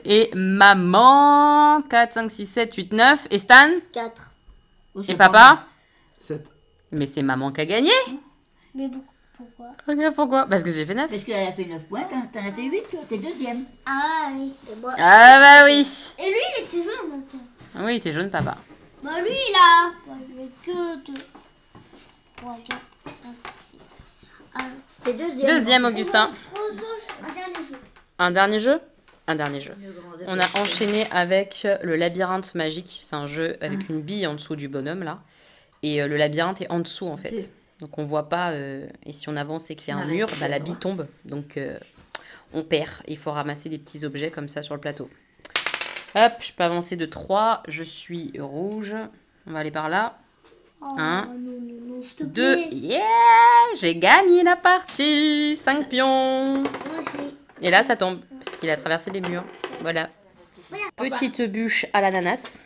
Et maman, 4, 5, 6, 7, 8, 9. Et Stan? 4. Et papa? 7. Mais c'est maman qui a gagné. Mais pourquoi? Ok, pourquoi? Parce que j'ai fait 9. Parce qu'elle a fait 9 points, t'en as fait 8, toi. T'es deuxième. Ah oui. Et moi. Ah bah oui. Et lui il était jaune maintenant. Oui, t'es jaune, papa. Bah lui il a. Bah, il avait que 2. 3, 4, 5, 6. T'es deuxième. Deuxième, Augustin. Un dernier jeu. Un dernier jeu? Un dernier jeu. Une grande On a enchaîné avec le labyrinthe magique. C'est un jeu avec une bille en dessous du bonhomme, là. Et le labyrinthe est en dessous, en fait. Donc, on voit pas. Et si on avance et qu'il y a un Ah, mur, ouais, bah, la c'est bille tombe. Donc, on perd. Il faut ramasser des petits objets comme ça sur le plateau. Hop, je peux avancer de 3. Je suis rouge. On va aller par là. Oh, Un, non, s'il te 2. plaît. Yeah! J'ai gagné la partie. 5 pions. Moi j'ai. Et là, ça tombe, parce qu'il a traversé les murs. Voilà. Petite bûche à l'ananas.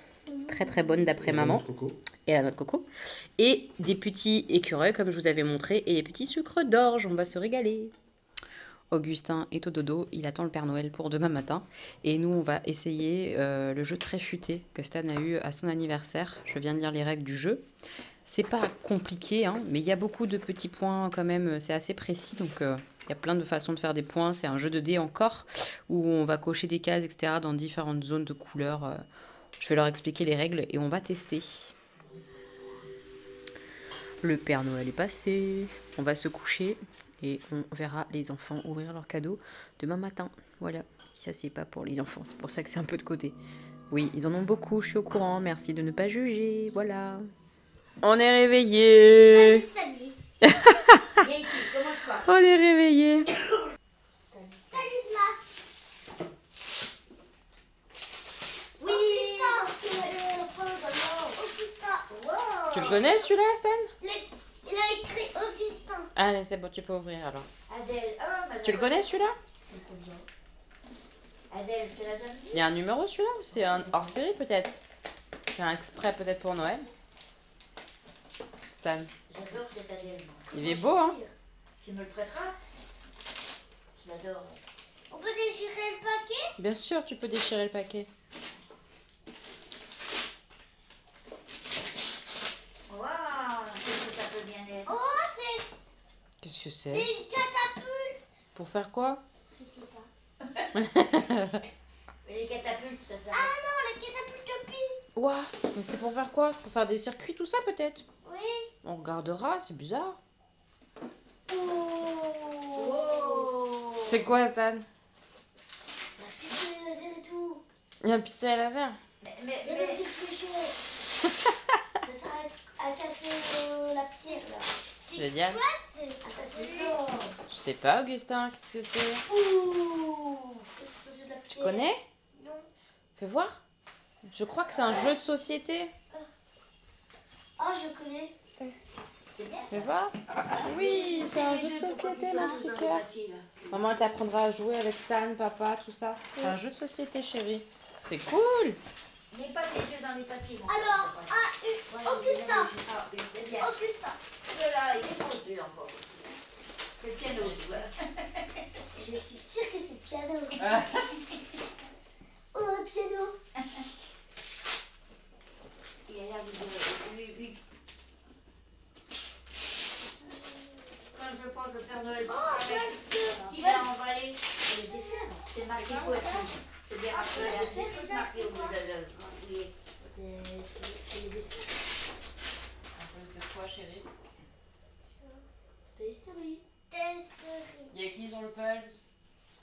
Très très bonne d'après maman. Coco. Et à la noix de coco. Et des petits écureuils, comme je vous avais montré. Et des petits sucres d'orge. On va se régaler. Augustin est au dodo. Il attend le Père Noël pour demain matin. Et nous, on va essayer le jeu très futé que Stan a eu à son anniversaire. Je viens de lire les règles du jeu. C'est pas compliqué, hein, mais il y a beaucoup de petits points quand même. C'est assez précis, donc il y a plein de façons de faire des points. C'est un jeu de dés encore, où on va cocher des cases, etc., dans différentes zones de couleurs. Je vais leur expliquer les règles et on va tester. Le Père Noël est passé. On va se coucher et on verra les enfants ouvrir leurs cadeaux demain matin. Voilà, ça c'est pas pour les enfants, c'est pour ça que c'est un peu de côté. Oui, ils en ont beaucoup, je suis au courant. Merci de ne pas juger, voilà. On est réveillés. Salut. Viens ici, commence pas. On est réveillés. Stanislas. Oui. Augustin. Tu le connais celui-là, Stan? Il a écrit Augustin. Allez, c'est bon, tu peux ouvrir alors. Adèle 1, Tu le connais celui-là? C'est combien? Adèle, tu l'as jamais vu? Il y a un numéro celui-là ou c'est un hors-série peut-être? C'est un exprès peut-être pour Noël? Stan, J'adore cet Adèle. il est beau, hein? Tu me le prêteras? Je l'adore. On peut déchirer le paquet? Bien sûr, tu peux déchirer le paquet. Au revoir. peut bien être. Oh, c'est Qu'est-ce que c'est? une catapulte. Pour faire quoi? Je sais pas. Mais les catapultes, ça sert. Ah non, la catapulte pile. Ouah, mais c'est pour faire quoi? Pour faire des circuits, tout ça peut-être? Oui. On regardera, c'est bizarre. Oh. C'est quoi, Stan? La pistolet laser et tout. Il y a un pistolet à laser. Il y a des petites fléchettes. Ça sert à casser la pierre là. Génial. Quoi c'est? Ah ça c'est fort. Je sais pas, Augustin, qu'est-ce que c'est? Ouh. Explosion de la pierre. Tu connais? Non. Fais voir. Je crois que c'est un jeu de société. Ah je connais. C'est bien. Fais voir. Oui, c'est un jeu de société, ma petite cœur. Maman, elle t'apprendra à jouer avec Stan, papa, tout ça. C'est un jeu de société, chérie. C'est cool. Mets pas tes jeux dans les papiers. mon Alors, frère. Augustin. Ah, oui, c'est bien. Augustin. Celui-là, il est trop dur encore. C'est le piano, tu vois. Je suis sûre que c'est piano. Oh, piano. Il a l'air de lui. Quand je pense au Père Noël, Oh, qui l'a emballé, c'est marqué quoi? C'est bien rappelé, c'est tous marqué au bout de l'œuvre. Oui. De quoi, chérie? Toy Story. Il y a qui sur le puzzle?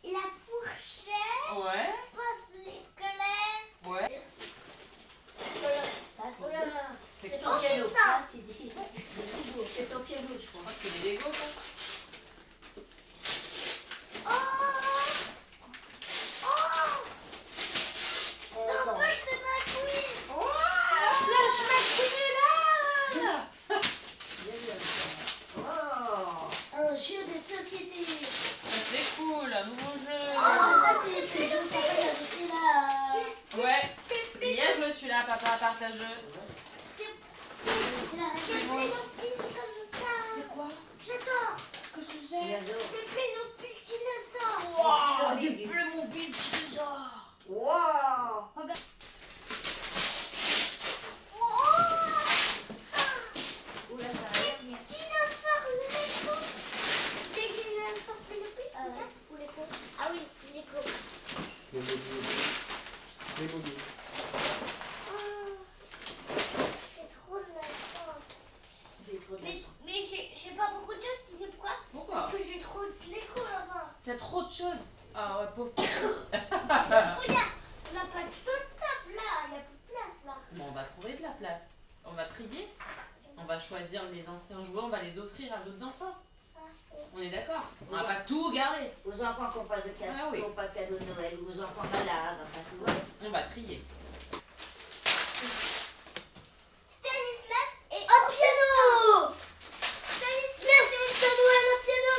La fourchette. Ouais. Pose l'éclair. Ouais. Merci. Ça, c'est Oh là là. C'est C'est quoi? ton piano. Augustin. Ça, c'est dit. C'est ton piano, je crois. C'est des Lego, ça? Oh. Oh. Non, pas c'est ma couille. Flash McQueen Oh! Un jeu de société. C'est cool, un nouveau jeu. Oh, ça c'est ce jeu qu'on appelle la société là. Ouais. Bien joué celui-là, papa, partageux. C'est la Playmobil comme ça. C'est quoi? J'adore. Qu'est-ce que c'est? J'adore. C'est Playmobil dinosaure. Wow, des Playmobil dinosaures. Wow! Oula, ça a l'air bien. Dinosaure Lego. Des dinosaures Playmobil, c'est ça? Ou Lego? Ah oui, Lego. Les mobiles. Oh. C'est trop de la chance. J'ai trop de Mais j'ai pas beaucoup de choses, tu sais pourquoi? Pourquoi? Parce que j'ai trop de Lego là-bas. T'as trop de choses. Ah ouais, pauvre petit. Regarde, on n'a pas toute table là, il n'y a plus de place là. Bon, on va trouver de la place. On va trier. On va choisir les anciens jouets, on va les offrir à d'autres enfants. On est d'accord? On va pas tout garder. Aux enfants qui n'ont pas de cadeau, Ah oui. qui n'ont pas de cadeau de Noël, ou aux enfants malades, enfin tu vois. On va trier. Stanislas et un piano. Stanislas, merci Père Noël, un piano,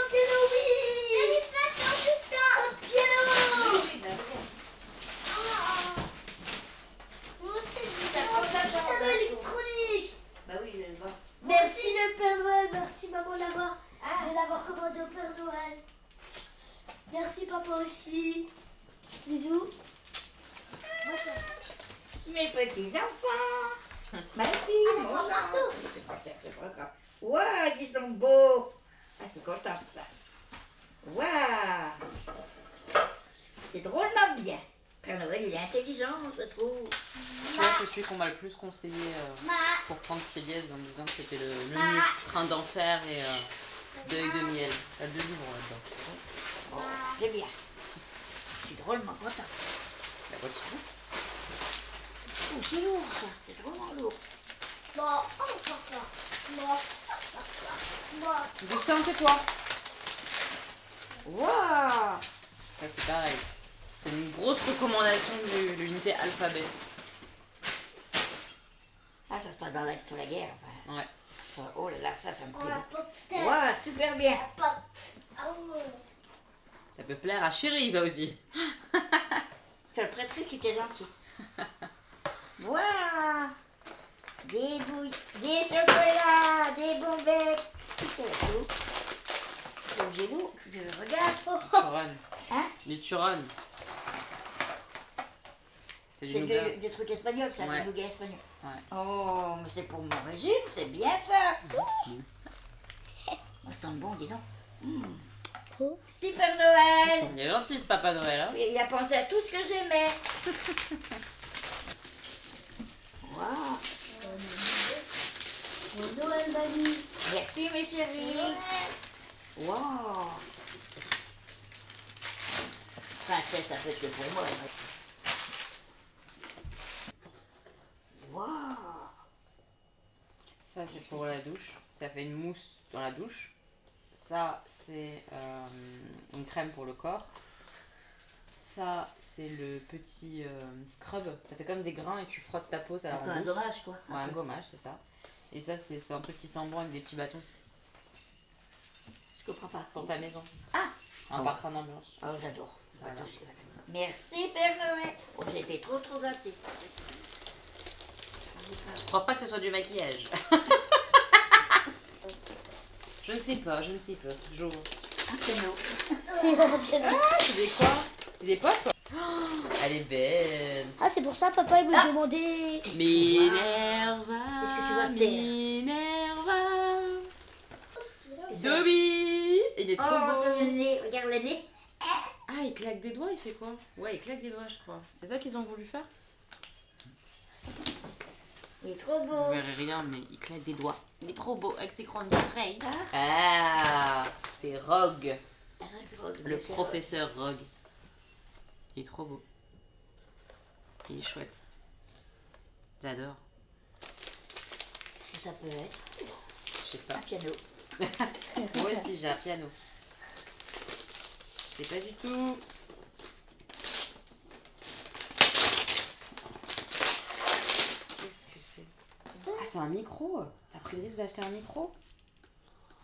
oui. Stanislas et Augustin, un piano. Oui, ben, Moi aussi, j'ai T'as un trop de la chance, piano hein. électronique. bah oui, je le vois. Merci le Père Noël, merci maman de l'avoir commandé au Père Noël. Merci papa aussi. Bisous. Mes petits enfants, ma fille, Ah, mon prends partout. C'est pas grave. Waouh, ils sont beaux. Ah, je suis contente de ça. Waouh. C'est drôlement bien. Père Noël, il est intelligent, je trouve. Celui-là, c'est celui qu'on m'a le plus conseillé pour prendre Thiéliès en me disant que c'était le mieux. Train d'enfer et Deuil de miel. T'as 2 livres là-dedans. Oh, c'est bien. Je suis drôlement contente. La voiture. Oh, c'est lourd ça, c'est drôlement lourd. Bon, encore ça. Bon, Augustin, tais-toi. Waouh. Ça, c'est pareil. C'est une grosse recommandation de l'unité alphabet. Ah, ça se passe dans sur la guerre. Enfin. Ouais. Oh là là, ça me on plaît. la pop. Waouh, super bien. La pop. Ah ouais. Ça peut plaire à Chérie, ça aussi. Je te le prêterai si t'es gentil. Waouh. Des bouilles, des chocolats, des bonbons. C'est tout. Donc j'ai lourd, je regarde. Turon. Hein? Les Turon. C'est du C'est nougat. des trucs espagnols, ça, Ouais. des nougats espagnols. Ouais. Oh, mais c'est pour mon régime, c'est bien ça. sent bon, dis donc. Oh. Petit Père Noël. Il est gentil ce Papa Noël, hein. Il a pensé à tout ce que j'aimais. Waouh. Bon Noël, mamie. Merci mes chéris. Waouh. Princesse, ça peut être que pour moi. Waouh. Ça c'est pour la douche, ça fait une mousse dans la douche. Ça c'est une crème pour le corps. Ça c'est le petit scrub, ça fait comme des grains et tu frottes ta peau, ça la Un peu rend un douce. gommage quoi. Ouais, un gommage, c'est ça. Et ça c'est un truc qui sent bon avec des petits bâtons Je comprends pas. pour ta maison. Ah. Un parfum d'ambiance. Oh, j'adore. Voilà. Merci Père Noël. Oh, j'ai été trop gâtée. Je crois pas que ce soit du maquillage. Je ne sais pas, je ne sais pas. J'ouvre. Un piano. C'est des quoi? C'est des pop? Oh, elle est belle. Ah, c'est pour ça, papa, il me demandait. Minerva. Est-ce que tu vas te taire? Minerva. Dobby. Il est trop Oh, beau. le nez. Regarde le nez. Ah, il claque des doigts, il fait quoi? Ouais, il claque des doigts, je crois. C'est ça qu'ils ont voulu faire? Il est trop Vous beau. verrez rien, mais il claque des doigts. Il est trop beau avec ses grandes oreilles. Ah, c'est Rogue, le professeur Rogue. Il est trop beau. Il est chouette. J'adore. Ça peut être Je sais pas. un piano. Moi aussi, j'ai un piano. Je sais pas du tout. Qu'est-ce que c'est? Ah, c'est un micro. T'as pris le risque d'acheter un micro?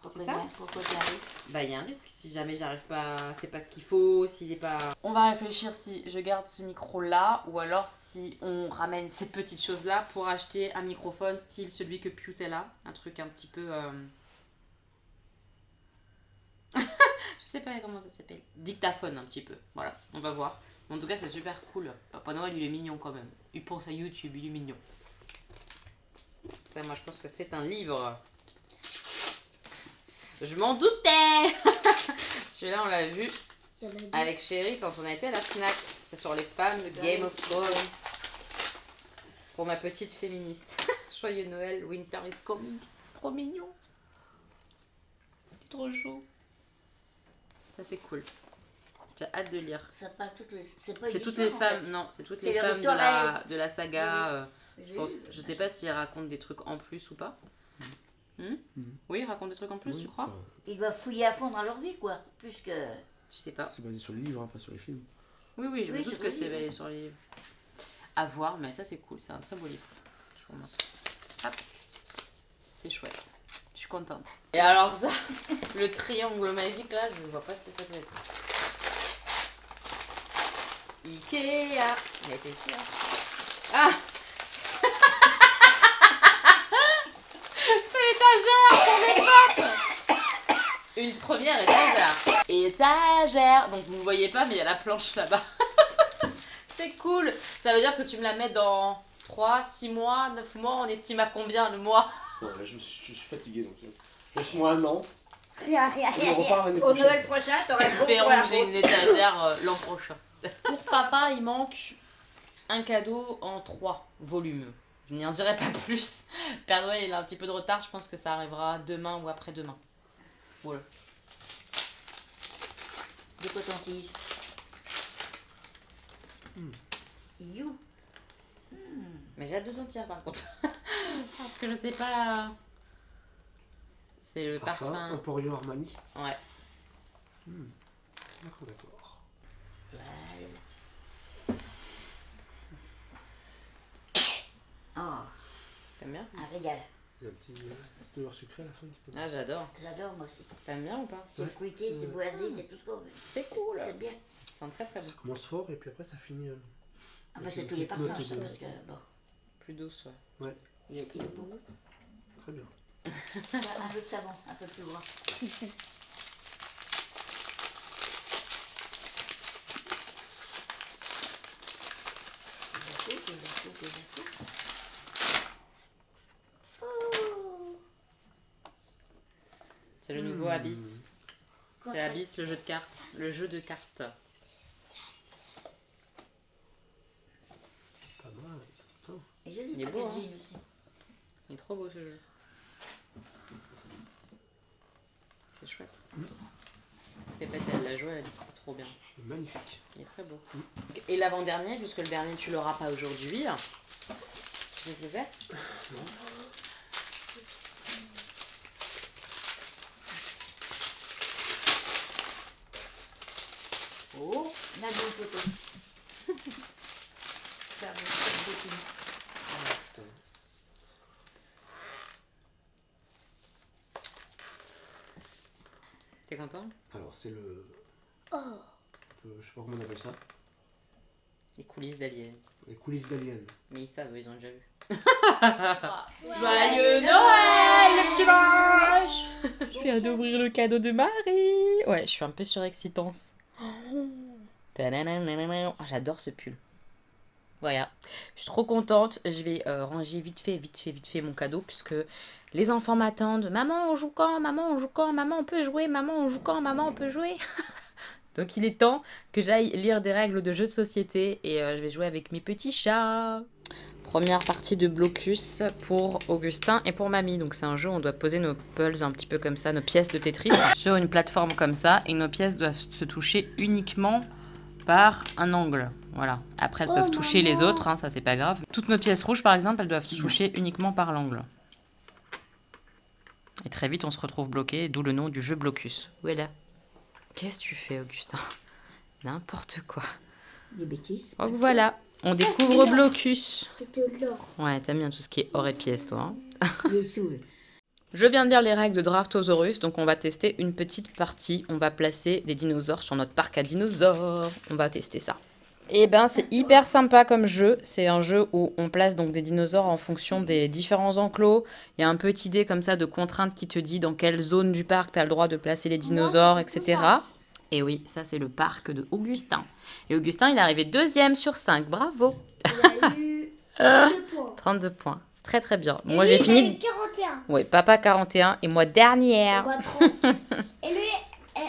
Pourquoi ça? Pourquoi tu arrives? Bah, il y a un risque si jamais j'arrive pas, c'est pas ce qu'il faut, s'il est pas. On va réfléchir si je garde ce micro là ou alors si on ramène cette petite chose là pour acheter un microphone style celui que Pewt a, un truc un petit peu. Je sais pas comment ça s'appelle. Dictaphone un petit peu. Voilà, on va voir. En tout cas, c'est super cool. Papa Noël, il est mignon quand même. Il pense à YouTube, il est mignon. Ça, moi, je pense que c'est un livre. Je m'en doutais. Celui-là, on l'a vu Il y en a deux. avec Chéri quand on a été à la FNAC. C'est sur les femmes de Game of Thrones. Pour ma petite féministe. Joyeux Noël, Winter is coming. Trop mignon. Trop chaud. Ça, c'est cool. J'ai hâte de lire. Ça parle toutes les. C'est pas C'est une toutes histoire, les en femmes, fait. non, c'est toutes C'est les les femmes restaurants. de la saga. J'ai Je lu. sais pas s'ils racontent des trucs en plus ou pas. Oui, ils racontent des trucs en plus, Oui, tu crois? enfin, Ils doivent fouiller à fond dans leur vie, quoi. Plus que. Je sais pas. c'est basé sur les livres, hein, pas sur les films. Oui, oui, je me Oui, doute sur que le c'est livre. basé sur les livres. À voir, mais ça c'est cool, c'est un très beau livre. Je vous remontre. Hop. C'est chouette. Je suis contente. Et alors ça, le triangle magique là, je ne vois pas ce que ça peut être. Ikea. Il a été Ikea. Ah. C'est l'étagère pour mes potes. Une première étagère. Étagère. Donc vous ne voyez pas, mais il y a la planche là-bas. C'est cool. Ça veut dire que tu me la mets dans 3, 6 mois, 9 mois. On estime à combien le mois? Bon, là, je suis fatigué donc. Laisse-moi un an. Rien, rien, Et rien, on rien. repart l'année Au Noël prochaine. prochain, t'auras le beau Espérons pour la que j'ai route. une étagère l'an prochain. Pour papa, il manque un cadeau en 3 volumes. Je n'y en dirai pas plus. Père Noël, il a un petit peu de retard. Je pense que ça arrivera demain ou après-demain. Voilà. Des cotons-tiges. You. Mais j'ai hâte de sentir par contre. Parce que je sais pas. C'est le Parfum, parfum. Emporio Armani. Ouais. D'accord, d'accord. Oh, T'aimes bien? un régal. Il y a un petit odeur sucrée à la fin qui peut. Ah, j'adore. J'adore moi aussi. T'aimes bien ou pas? C'est fruité, c'est boisé, c'est tout ce qu'on veut. C'est cool. C'est bien. C'est un très très bon. Ça commence fort et puis après ça finit. Ah bah Avec c'est une tous les petite parfums, note ça, de- parce que bon. Plus douce, ouais. Ouais, Il est beau. très bien. Un peu de savon, un peu plus gras. C'est le nouveau Abyss. C'est Abyss, le jeu de cartes. Le jeu de cartes. Pas mal. Attends. Et j'ai lu Il est beau, hein. packaging aussi. Il est trop beau ce jeu. C'est chouette. Pépette, elle l'a joué, elle a dit que c'était trop bien. Magnifique. Il est très beau. Et l'avant-dernier, puisque le dernier tu l'auras pas aujourd'hui. Tu sais ce que c'est? Non. Oh, on a deux photos. Ça, c'est beaucoup. Attends. T'es content? Alors, c'est le. Oh. Je sais pas comment on appelle ça. Les coulisses d'Alien. Les coulisses d'Alien. Mais ils savent, ils ont déjà vu. Joyeux Noël, le petit vache. Je viens d'ouvrir le cadeau de Marie. Ouais, je suis un peu surexcitance. Oh, j'adore ce pull. Voilà, je suis trop contente. Je vais ranger vite fait mon cadeau puisque les enfants m'attendent. Maman, on joue quand? Maman, on joue quand? Maman, on peut jouer? Maman, on joue quand? Maman, on peut jouer? Donc il est temps que j'aille lire des règles de jeu de société et je vais jouer avec mes petits chats. Première partie de blocus pour Augustin et pour Mamie. Donc c'est un jeu où on doit poser nos puzzles un petit peu comme ça, nos pièces de Tetris sur une plateforme comme ça et nos pièces doivent se toucher uniquement par un angle. Voilà. Après elles peuvent toucher les autres, hein, ça c'est pas grave. Toutes nos pièces rouges par exemple, elles doivent se toucher uniquement par l'angle. Et très vite on se retrouve bloqué, d'où le nom du jeu blocus. Voilà. Qu'est-ce que tu fais, Augustin? N'importe quoi. Des bêtises. Donc voilà, on découvre blocus. C'est de l'or. Ouais, t'aimes bien tout ce qui est or et pièces, toi. Hein. Les sous. Je viens de lire les règles de Draftosaurus, donc on va tester une petite partie. On va placer des dinosaures sur notre parc à dinosaures. On va tester ça. Et ben, c'est hyper sympa comme jeu. C'est un jeu où on place donc des dinosaures en fonction des différents enclos. Il y a un petit idée comme ça de contrainte qui te dit dans quelle zone du parc tu as le droit de placer les dinosaures, etc. Et oui, ça c'est le parc de Augustin. Et Augustin, il est arrivé 2e sur 5. Bravo. Il a eu 2 points. 32 points. C'est très très bien. Et Moi lui, j'ai il a fini... eu 41. Oui, papa 41 et moi dernière. Moi 30. Et lui,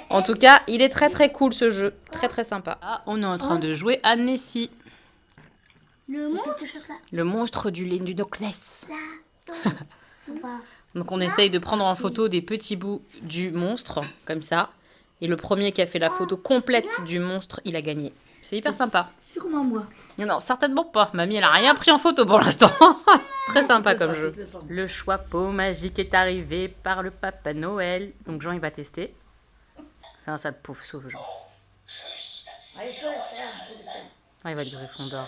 En tout cas, il est très très cool ce jeu. Très très sympa. Ah, on est en train de jouer à Nessie. le monstre, quelque chose là. Le monstre du Noclès. C'est pas. Donc on essaye de prendre en photo des petits bouts du monstre, comme ça. Et le premier qui a fait la photo complète du monstre, il a gagné. C'est hyper sympa. Sûrement moi. Non, certainement pas. Mamie, elle a rien pris en photo pour l'instant. Très sympa comme jeu. Le choix pot magique est arrivé par le Papa Noël. Donc Jean, il va tester. C'est un sale pouf sauf Jean. Allez, toi, Stan. Ah, il va être Gryffondor.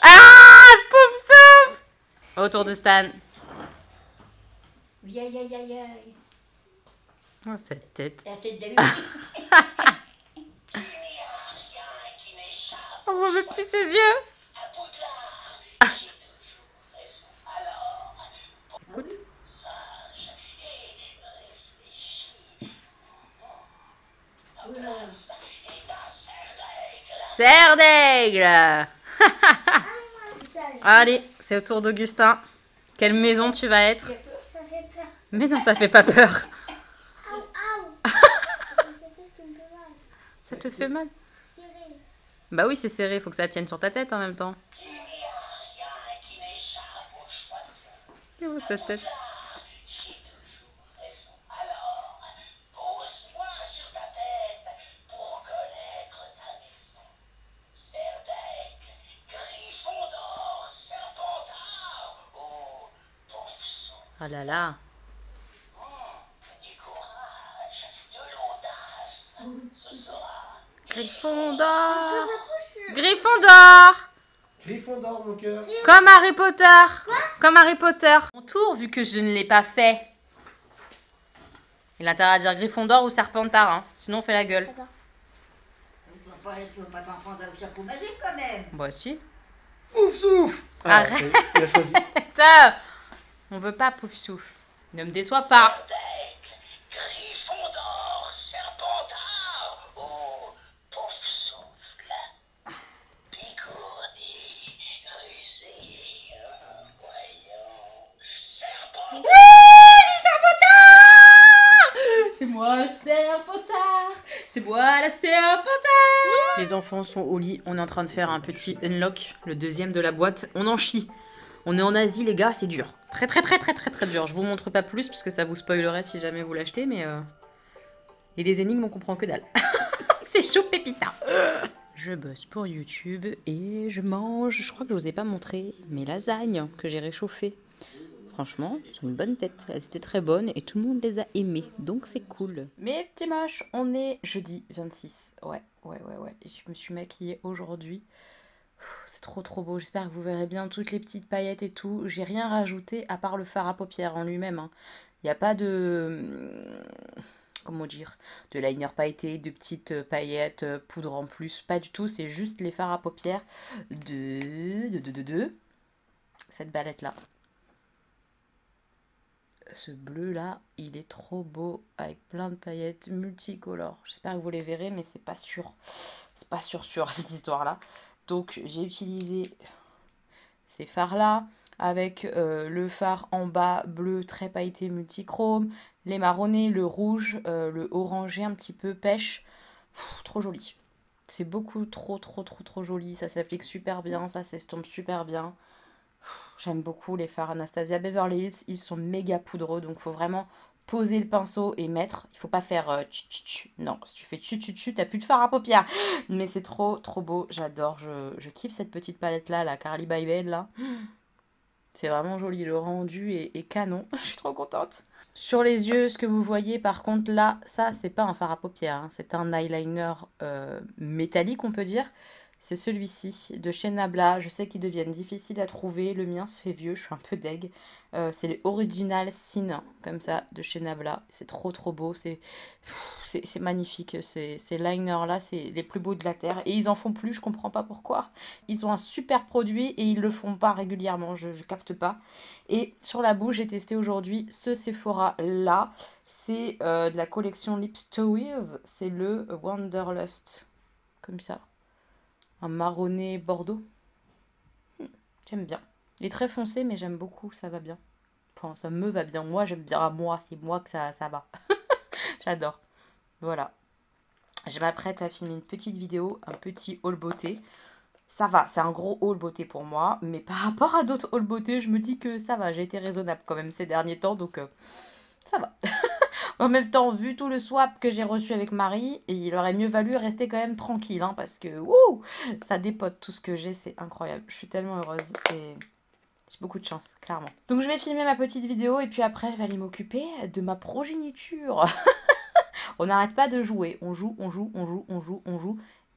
Ah, pouf sauf. Autour de Stan. Aïe, aïe, aïe, aïe, aïe. Oh, cette tête. La tête d'Amy. On voit même plus ses yeux. Écoute. Serre d'aigle. Allez, c'est au tour d'Augustin. Quelle maison tu vas être? Ça fait peur. Mais non, ça fait pas peur. Aouh, aouh. Ça fait mal. Ça te fait mal? Serré. Bah oui, c'est serré, faut que ça tienne sur ta tête en même temps. Et où cette tête? Oh là là. Gryffondor. Gryffondor. Gryffondor, mon cœur. Comme Harry Potter. Comme Harry Potter. Mon tour, vu que je ne l'ai pas fait. Il a intérêt à dire Gryffondor ou Serpentard, hein. Sinon on fait la gueule. Attends. Tu vas pas t'en prendre un chapeau magique quand même. Bah si. Ouf, souffle. Arrête. Il a choisi. Putain, on veut pas pouf souffle. Ne me déçois pas. Gryffondor, Serpentard, ou Poufsouffle, Picourdi, Rusé, Voyons, Serpentard. C'est moi la Serpentard. C'est moi la Serpentard. Les enfants sont au lit. On est en train de faire un petit unlock, le deuxième de la boîte. On en chie. On est en Asie, les gars, c'est dur. Très dur. Je vous montre pas plus parce que ça vous spoilerait si jamais vous l'achetez, mais et des énigmes, on comprend que dalle. C'est chaud, Pépita. Je bosse pour YouTube et je mange, je crois que je vous ai pas montré, mes lasagnes que j'ai réchauffées. Franchement, elles ont une bonne tête. Elles étaient très bonnes et tout le monde les a aimées. Donc c'est cool. Mes petits moches, on est jeudi 26. Ouais. Et je me suis maquillée aujourd'hui. C'est trop beau. J'espère que vous verrez bien toutes les petites paillettes et tout. J'ai rien rajouté à part le fard à paupières en lui-même. Hein. Il n'y a pas de... Comment dire, de liner pailleté, de petites paillettes, poudre en plus, pas du tout, c'est juste les fards à paupières de cette balette là. Ce bleu là, il est trop beau avec plein de paillettes multicolores. J'espère que vous les verrez, mais c'est pas sûr. C'est pas sûr cette histoire là. Donc j'ai utilisé ces fards là avec le fard en bas bleu très pailleté multichrome, les marronnés, le rouge, le orangé un petit peu pêche. Trop joli. C'est beaucoup trop joli. Ça s'applique super bien, ça s'estompe super bien. J'aime beaucoup les fards Anastasia Beverly Hills. Ils sont méga poudreux, donc il faut vraiment poser le pinceau et mettre. Il faut pas faire non, si tu fais t'as plus de fard à paupières. Mais c'est trop beau. J'adore. Je kiffe cette petite palette là, la Carly Bybel là. C'est vraiment joli, le rendu est canon. Je suis trop contente. Sur les yeux, ce que vous voyez par contre là, ça c'est pas un fard à paupières, hein. C'est un eyeliner métallique on peut dire. C'est celui-ci de chez Nabla. Je sais qu'ils deviennent difficiles à trouver. Le mien se fait vieux, je suis un peu deg. C'est les Original Sin, comme ça, de chez Nabla. C'est trop beau. C'est magnifique. Ces liners-là, c'est les plus beaux de la Terre. Et ils en font plus, je comprends pas pourquoi. Ils ont un super produit et ils le font pas régulièrement. Je capte pas. Et sur la bouche, j'ai testé aujourd'hui ce Sephora-là. C'est de la collection Lips Toys. C'est le Wanderlust. Comme ça. Un marronné bordeaux. J'aime bien. Il est très foncé, mais j'aime beaucoup, ça va bien. Enfin, ça me va bien. Moi, j'aime bien. À moi, c'est moi que ça va. J'adore. Voilà. Je m'apprête à filmer une petite vidéo, un petit haul beauté. Ça va, c'est un gros haul beauté pour moi. Mais par rapport à d'autres haul beauté, je me dis que ça va. J'ai été raisonnable quand même ces derniers temps, donc ça va. En même temps, vu tout le swap que j'ai reçu avec Marie, il aurait mieux valu rester quand même tranquille, hein, parce que wouh, ça dépote tout ce que j'ai, c'est incroyable. Je suis tellement heureuse, j'ai beaucoup de chance, clairement. Donc je vais filmer ma petite vidéo et puis après je vais aller m'occuper de ma progéniture. On n'arrête pas de jouer, on joue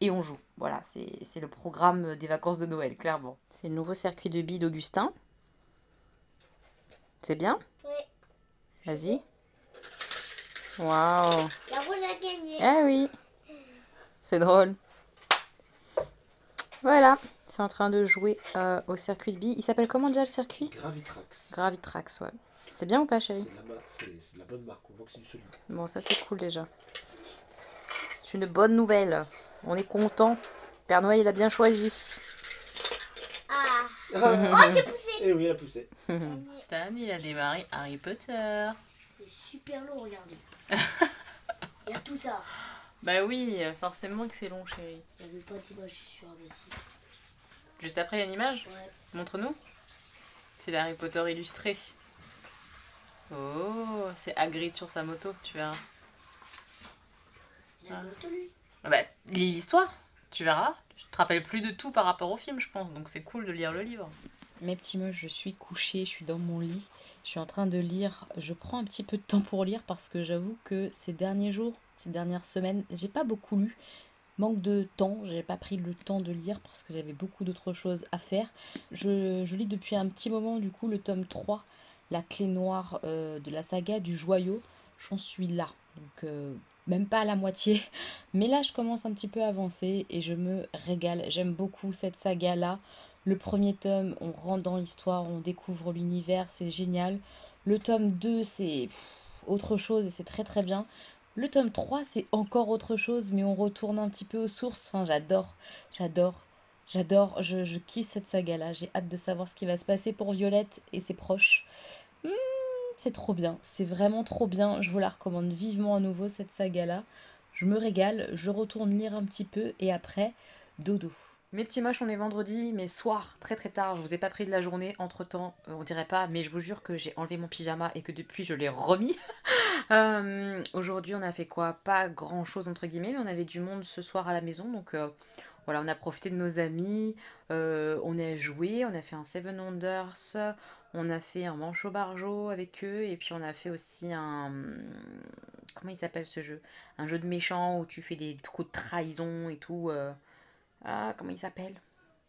et on joue. Voilà, c'est le programme des vacances de Noël, clairement. C'est le nouveau circuit de billes d'Augustin. C'est bien? Oui. Vas-y. Waouh. La rouge a gagné. Ah oui. C'est drôle. Voilà. C'est en train de jouer au circuit de billes. Il s'appelle comment déjà le circuit? Gravitrax. Gravitrax, ouais. C'est bien ou pas, chérie? C'est de la bonne marque, on voit que c'est du solide. Bon, ça c'est cool déjà. C'est une bonne nouvelle. On est content. Père Noël, il a bien choisi. Ah. Oh, t'es poussé. Eh oui, elle a poussé. Stan, il a démarré Harry Potter. C'est super lourd, regardez. Il y a tout ça. Bah oui, forcément que c'est long, chérie. Il n'y avait pas d'image sur imbécile. Juste après, il y a une image? Ouais. Montre-nous. C'est l'Harry Potter illustré. Oh, c'est Hagrid sur sa moto, tu verras. Il a une moto, lui. Ah bah, lis l'histoire, tu verras. Tu te rappelles plus de tout par rapport au film, je pense, donc c'est cool de lire le livre. Mes petits moches, je suis couchée, je suis dans mon lit, je suis en train de lire. Je prends un petit peu de temps pour lire parce que j'avoue que ces derniers jours, ces dernières semaines, j'ai pas beaucoup lu. Manque de temps, j'ai pas pris le temps de lire parce que j'avais beaucoup d'autres choses à faire. Je lis depuis un petit moment du coup le tome 3, la clé noire de la saga du joyau. J'en suis là, donc même pas à la moitié. Mais là je commence un petit peu à avancer et je me régale. J'aime beaucoup cette saga là. Le premier tome, on rentre dans l'histoire, on découvre l'univers, c'est génial. Le tome 2, c'est autre chose et c'est très bien. Le tome 3, c'est encore autre chose, mais on retourne un petit peu aux sources. Enfin, j'adore. Je kiffe cette saga-là. J'ai hâte de savoir ce qui va se passer pour Violette et ses proches. c'est trop bien. C'est vraiment trop bien. Je vous la recommande vivement à nouveau, cette saga-là. Je me régale, je retourne lire un petit peu et après, dodo. Mes petits moches, on est vendredi, mais soir, très très tard. Je vous ai pas pris de la journée. Entre-temps, on dirait pas, mais je vous jure que j'ai enlevé mon pyjama et que depuis, je l'ai remis. Aujourd'hui, on a fait quoi? Pas grand-chose, entre guillemets, mais on avait du monde ce soir à la maison. Donc voilà, on a profité de nos amis. On a joué, on a fait un Seven Wonders. On a fait un manchot barjo avec eux. Et puis, on a fait aussi un... Comment il s'appelle ce jeu? Un jeu de méchant où tu fais des coups de trahison et tout. Ah, comment il s'appelle?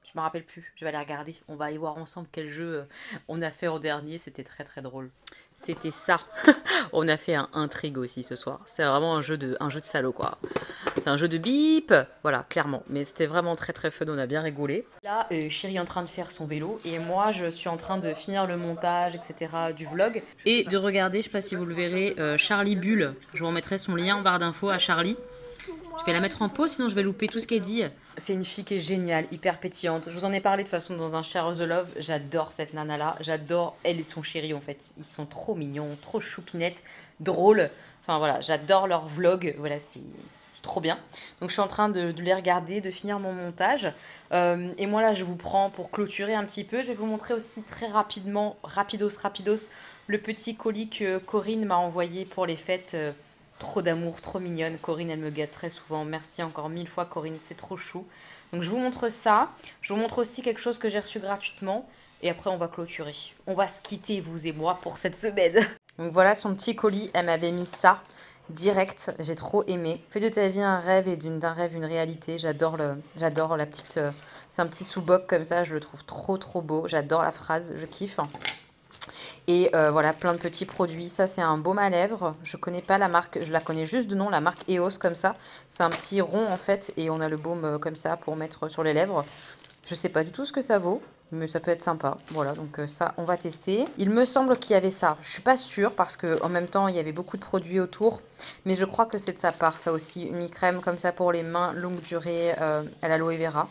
Je me rappelle plus, je vais aller regarder. On va aller voir ensemble quel jeu on a fait en dernier, c'était très très drôle. C'était ça. On a fait un intrigue aussi ce soir. C'est vraiment un jeu de salaud quoi. C'est un jeu de bip, voilà, clairement. Mais c'était vraiment très très fun, on a bien rigolé. Là, Chérie est en train de faire son vélo et moi je suis en train de finir le montage, etc. du vlog. Et de regarder, je sais pas si vous le verrez, Charlie Bulle. Je vous remettrai son lien en barre d'infos à Charlie. Je vais la mettre en pause, sinon je vais louper tout ce qu'elle dit. C'est une fille qui est géniale, hyper pétillante. Je vous en ai parlé de toute façon dans un Share the Love. J'adore cette nana-là. J'adore elle et son chéri en fait. Ils sont trop mignons, trop choupinettes, drôles. Enfin voilà, j'adore leur vlog. Voilà, c'est trop bien. Donc je suis en train de les regarder, de finir mon montage. Et moi là, je vous prends pour clôturer un petit peu. Je vais vous montrer aussi très rapidement, rapidos, le petit colis que Corinne m'a envoyé pour les fêtes. Trop d'amour, trop mignonne. Corinne, elle me gâte très souvent. Merci encore 1000 fois, Corinne, c'est trop chou. Donc, je vous montre ça. Je vous montre aussi quelque chose que j'ai reçu gratuitement. Et après, on va clôturer. On va se quitter, vous et moi, pour cette semaine. Donc, voilà son petit colis. Elle m'avait mis ça direct. J'ai trop aimé. Fais de ta vie un rêve et d'un rêve une réalité. J'adore la petite... c'est un petit sous-boc comme ça. Je le trouve trop, trop beau. J'adore la phrase. Je kiffe. Et voilà, plein de petits produits. Ça, c'est un baume à lèvres. Je connais pas la marque, je la connais juste de nom, la marque EOS comme ça. C'est un petit rond en fait et on a le baume comme ça pour mettre sur les lèvres. Je sais pas du tout ce que ça vaut, mais ça peut être sympa. Voilà, donc ça, on va tester. Il me semble qu'il y avait ça. Je suis pas sûre parce que en même temps, il y avait beaucoup de produits autour. Mais je crois que c'est de sa part. Ça aussi, une crème comme ça pour les mains, longue durée à l'aloe vera.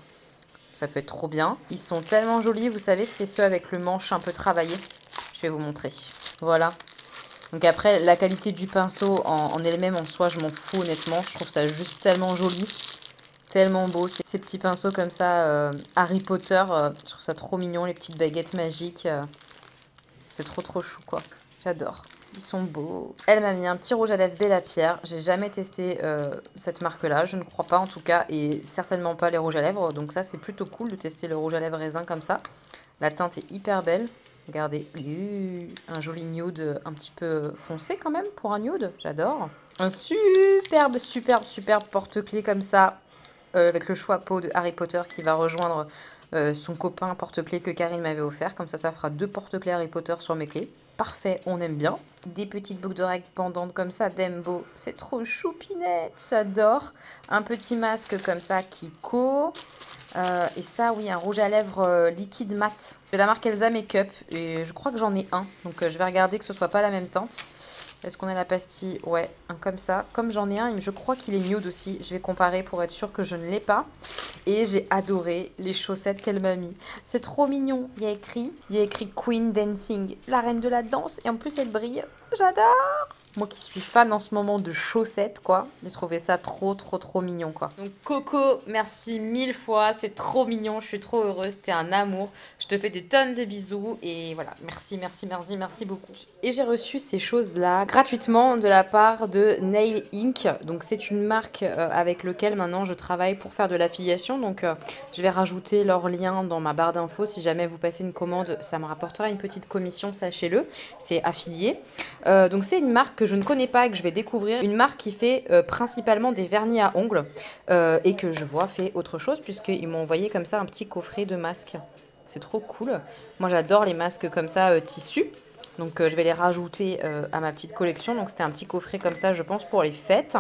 Ça peut être trop bien. Ils sont tellement jolis, vous savez, c'est ceux avec le manche un peu travaillé. Je vais vous montrer. Voilà. Donc après, la qualité du pinceau en elle-même, en soi, je m'en fous honnêtement. Je trouve ça juste tellement joli. Tellement beau. Ces petits pinceaux comme ça, Harry Potter. Je trouve ça trop mignon, les petites baguettes magiques. C'est trop trop chou quoi. J'adore. Ils sont beaux. Elle m'a mis un petit rouge à lèvres Bella Pierre. J'ai jamais testé cette marque-là. Je ne crois pas en tout cas. Et certainement pas les rouges à lèvres. Donc ça, c'est plutôt cool de tester le rouge à lèvres raisin comme ça. La teinte est hyper belle. Regardez, un joli nude un petit peu foncé quand même pour un nude, j'adore. Un superbe porte-clés comme ça, avec le choix peau de Harry Potter qui va rejoindre son copain porte-clés que Karine m'avait offert. Comme ça fera 2 porte-clés Harry Potter sur mes clés. Parfait, on aime bien. Des petites boucles d'oreilles pendantes comme ça, Dembo, c'est trop choupinette, j'adore. Un petit masque comme ça, Kiko. Et ça, oui, un rouge à lèvres liquide mat de la marque Elsa Makeup. Et je crois que j'en ai un. Donc, je vais regarder que ce soit pas la même teinte. Est-ce qu'on a la pastille? Ouais, un comme ça. Comme j'en ai un, je crois qu'il est nude aussi. Je vais comparer pour être sûre que je ne l'ai pas. Et j'ai adoré les chaussettes qu'elle m'a mis. C'est trop mignon. Il y a écrit Queen Dancing, la reine de la danse. Et en plus, elle brille. J'adore! Moi qui suis fan en ce moment de chaussettes, quoi. J'ai trouvé ça trop mignon, quoi. Donc Coco, merci 1000 fois. C'est trop mignon. Je suis trop heureuse. T'es un amour. Je te fais des tonnes de bisous. Et voilà, merci beaucoup. Et j'ai reçu ces choses-là gratuitement de la part de Nail Inc. Donc c'est une marque avec laquelle maintenant je travaille pour faire de l'affiliation. Donc je vais rajouter leur lien dans ma barre d'infos. Si jamais vous passez une commande, ça me rapportera une petite commission, sachez-le. C'est affilié. Donc c'est une marque que je ne connais pas et que je vais découvrir. Une marque qui fait principalement des vernis à ongles et que je vois fait autre chose puisqu'ils m'ont envoyé comme ça un petit coffret de masques. C'est trop cool. Moi j'adore les masques comme ça tissus. Donc je vais les rajouter à ma petite collection. Donc c'était un petit coffret comme ça je pense pour les fêtes.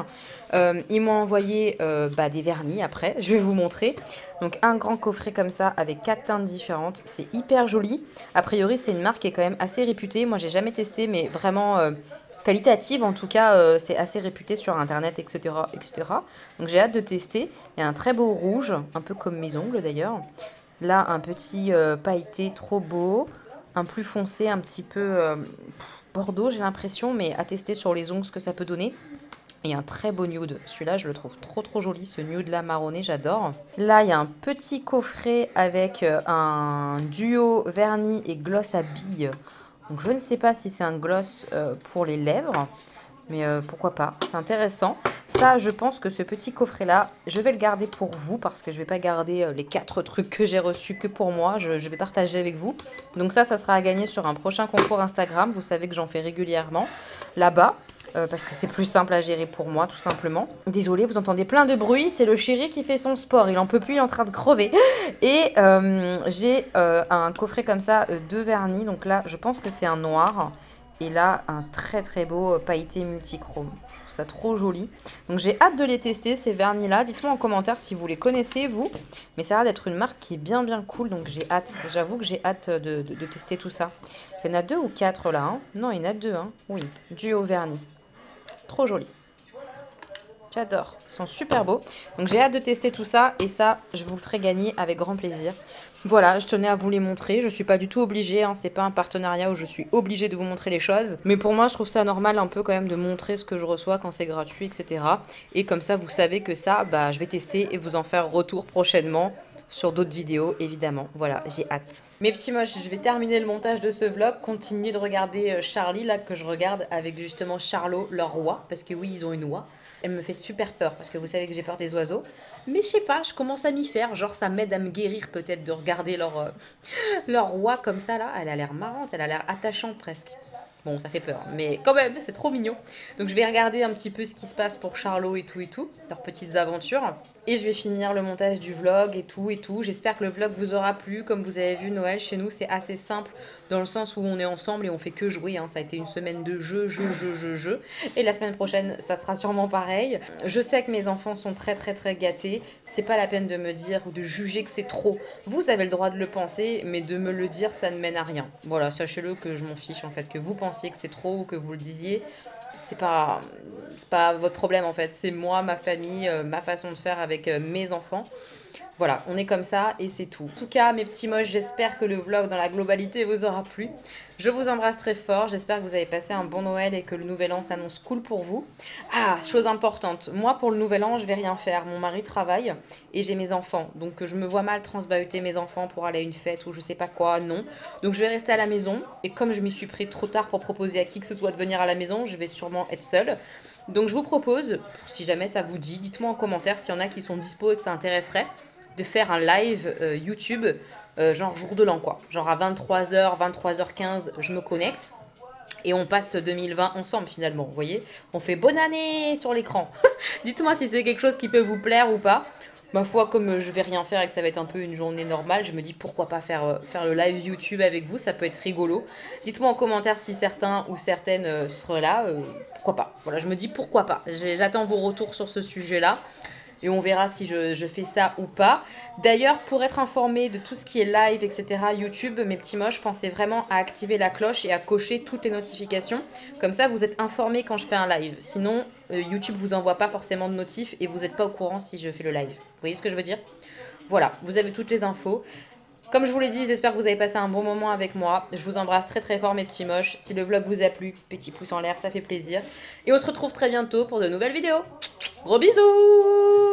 Ils m'ont envoyé des vernis après. Je vais vous montrer. Donc un grand coffret comme ça avec 4 teintes différentes. C'est hyper joli. A priori c'est une marque qui est quand même assez réputée. Moi j'ai jamais testé mais vraiment... qualitative en tout cas, c'est assez réputé sur internet, etc. Donc j'ai hâte de tester. Il y a un très beau rouge, un peu comme mes ongles d'ailleurs. Là, un petit pailleté trop beau. un plus foncé, un petit peu bordeaux, j'ai l'impression, mais à tester sur les ongles ce que ça peut donner. Et un très beau nude. Celui-là, je le trouve trop joli, ce nude-là marronné, j'adore. Là, il y a un petit coffret avec un duo vernis et gloss à billes. Donc, je ne sais pas si c'est un gloss pour les lèvres, mais pourquoi pas, c'est intéressant. Ça, je pense que ce petit coffret-là, je vais le garder pour vous, parce que je ne vais pas garder les 4 trucs que j'ai reçus que pour moi. Je vais partager avec vous. Donc ça sera à gagner sur un prochain concours Instagram. Vous savez que j'en fais régulièrement là-bas. Parce que c'est plus simple à gérer pour moi, tout simplement. Désolée, vous entendez plein de bruit, c'est le chéri qui fait son sport, il en peut plus, il est en train de crever. Et j'ai un coffret comme ça, de vernis, donc là, je pense que c'est un noir. Et là, un très beau pailleté multichrome. Je trouve ça trop joli. Donc j'ai hâte de les tester, ces vernis-là. Dites-moi en commentaire si vous les connaissez, vous. Mais ça a l'air d'être une marque qui est bien cool, donc j'ai hâte. J'avoue que j'ai hâte de tester tout ça. Il y en a 2 ou 4 là, hein. Non, il y en a 2, hein. Oui, duo vernis. Trop joli. J'adore. Ils sont super beaux. Donc j'ai hâte de tester tout ça. Et ça, je vous le ferai gagner avec grand plaisir. Voilà, je tenais à vous les montrer. Je suis pas du tout obligée. Hein, c'est pas un partenariat où je suis obligée de vous montrer les choses. Mais pour moi, je trouve ça normal un peu quand même de montrer ce que je reçois quand c'est gratuit, etc. Et comme ça, vous savez que ça, bah, je vais tester et vous en faire retour prochainement. Sur d'autres vidéos, évidemment. Voilà, j'ai hâte. Mes petits moches, je vais terminer le montage de ce vlog. Continuer de regarder Charlie, là, que je regarde avec justement Charlot, leur oie. Parce que oui, ils ont une oie. Elle me fait super peur, parce que vous savez que j'ai peur des oiseaux. Mais je sais pas, je commence à m'y faire. Genre, ça m'aide à me guérir peut-être de regarder leur oie comme ça, là. Elle a l'air marrante, elle a l'air attachante presque. Bon, ça fait peur, mais quand même, c'est trop mignon. Donc je vais regarder un petit peu ce qui se passe pour Charlot et tout, leurs petites aventures. Et je vais finir le montage du vlog et tout. J'espère que le vlog vous aura plu. Comme vous avez vu, Noël chez nous, c'est assez simple dans le sens où on est ensemble et on fait que jouer. Hein. Ça a été une semaine de jeu. Et la semaine prochaine, ça sera sûrement pareil. Je sais que mes enfants sont très gâtés. C'est pas la peine de me dire ou de juger que c'est trop. Vous avez le droit de le penser, mais de me le dire, ça ne mène à rien. Voilà, sachez-le que je m'en fiche en fait. Que vous pensiez que c'est trop ou que vous le disiez, c'est pas votre problème en fait, c'est moi, ma famille, ma façon de faire avec mes enfants. Voilà, on est comme ça et c'est tout. En tout cas, mes petits moches, j'espère que le vlog dans la globalité vous aura plu. Je vous embrasse très fort, j'espère que vous avez passé un bon Noël et que le nouvel an s'annonce cool pour vous. Ah, chose importante, moi pour le nouvel an, je vais rien faire. Mon mari travaille et j'ai mes enfants. Donc je me vois mal transbahuter mes enfants pour aller à une fête ou je sais pas quoi, non. Donc je vais rester à la maison et comme je m'y suis pris trop tard pour proposer à qui que ce soit de venir à la maison, je vais sûrement être seule. Donc je vous propose, si jamais ça vous dit, dites-moi en commentaire s'il y en a qui sont dispo et que ça intéresserait, de faire un live YouTube, genre jour de l'an quoi. Genre à 23h, 23h15, je me connecte et on passe 2020 ensemble finalement, vous voyez. On fait bonne année sur l'écran. Dites-moi si c'est quelque chose qui peut vous plaire ou pas. Ma foi, comme je vais rien faire et que ça va être un peu une journée normale, je me dis pourquoi pas faire le live YouTube avec vous, ça peut être rigolo. Dites-moi en commentaire si certains ou certaines seraient là, pourquoi pas. Voilà, je me dis pourquoi pas. J'attends vos retours sur ce sujet-là. Et on verra si je fais ça ou pas. D'ailleurs, pour être informé de tout ce qui est live, etc., YouTube, mes petits moches, pensez vraiment à activer la cloche et à cocher toutes les notifications. Comme ça, vous êtes informés quand je fais un live. Sinon, YouTube vous envoie pas forcément de notifs et vous n'êtes pas au courant si je fais le live. Vous voyez ce que je veux dire? Voilà, vous avez toutes les infos. Comme je vous l'ai dit, j'espère que vous avez passé un bon moment avec moi. Je vous embrasse très fort, mes petits moches. Si le vlog vous a plu, petit pouce en l'air, ça fait plaisir. Et on se retrouve très bientôt pour de nouvelles vidéos. Gros bisous!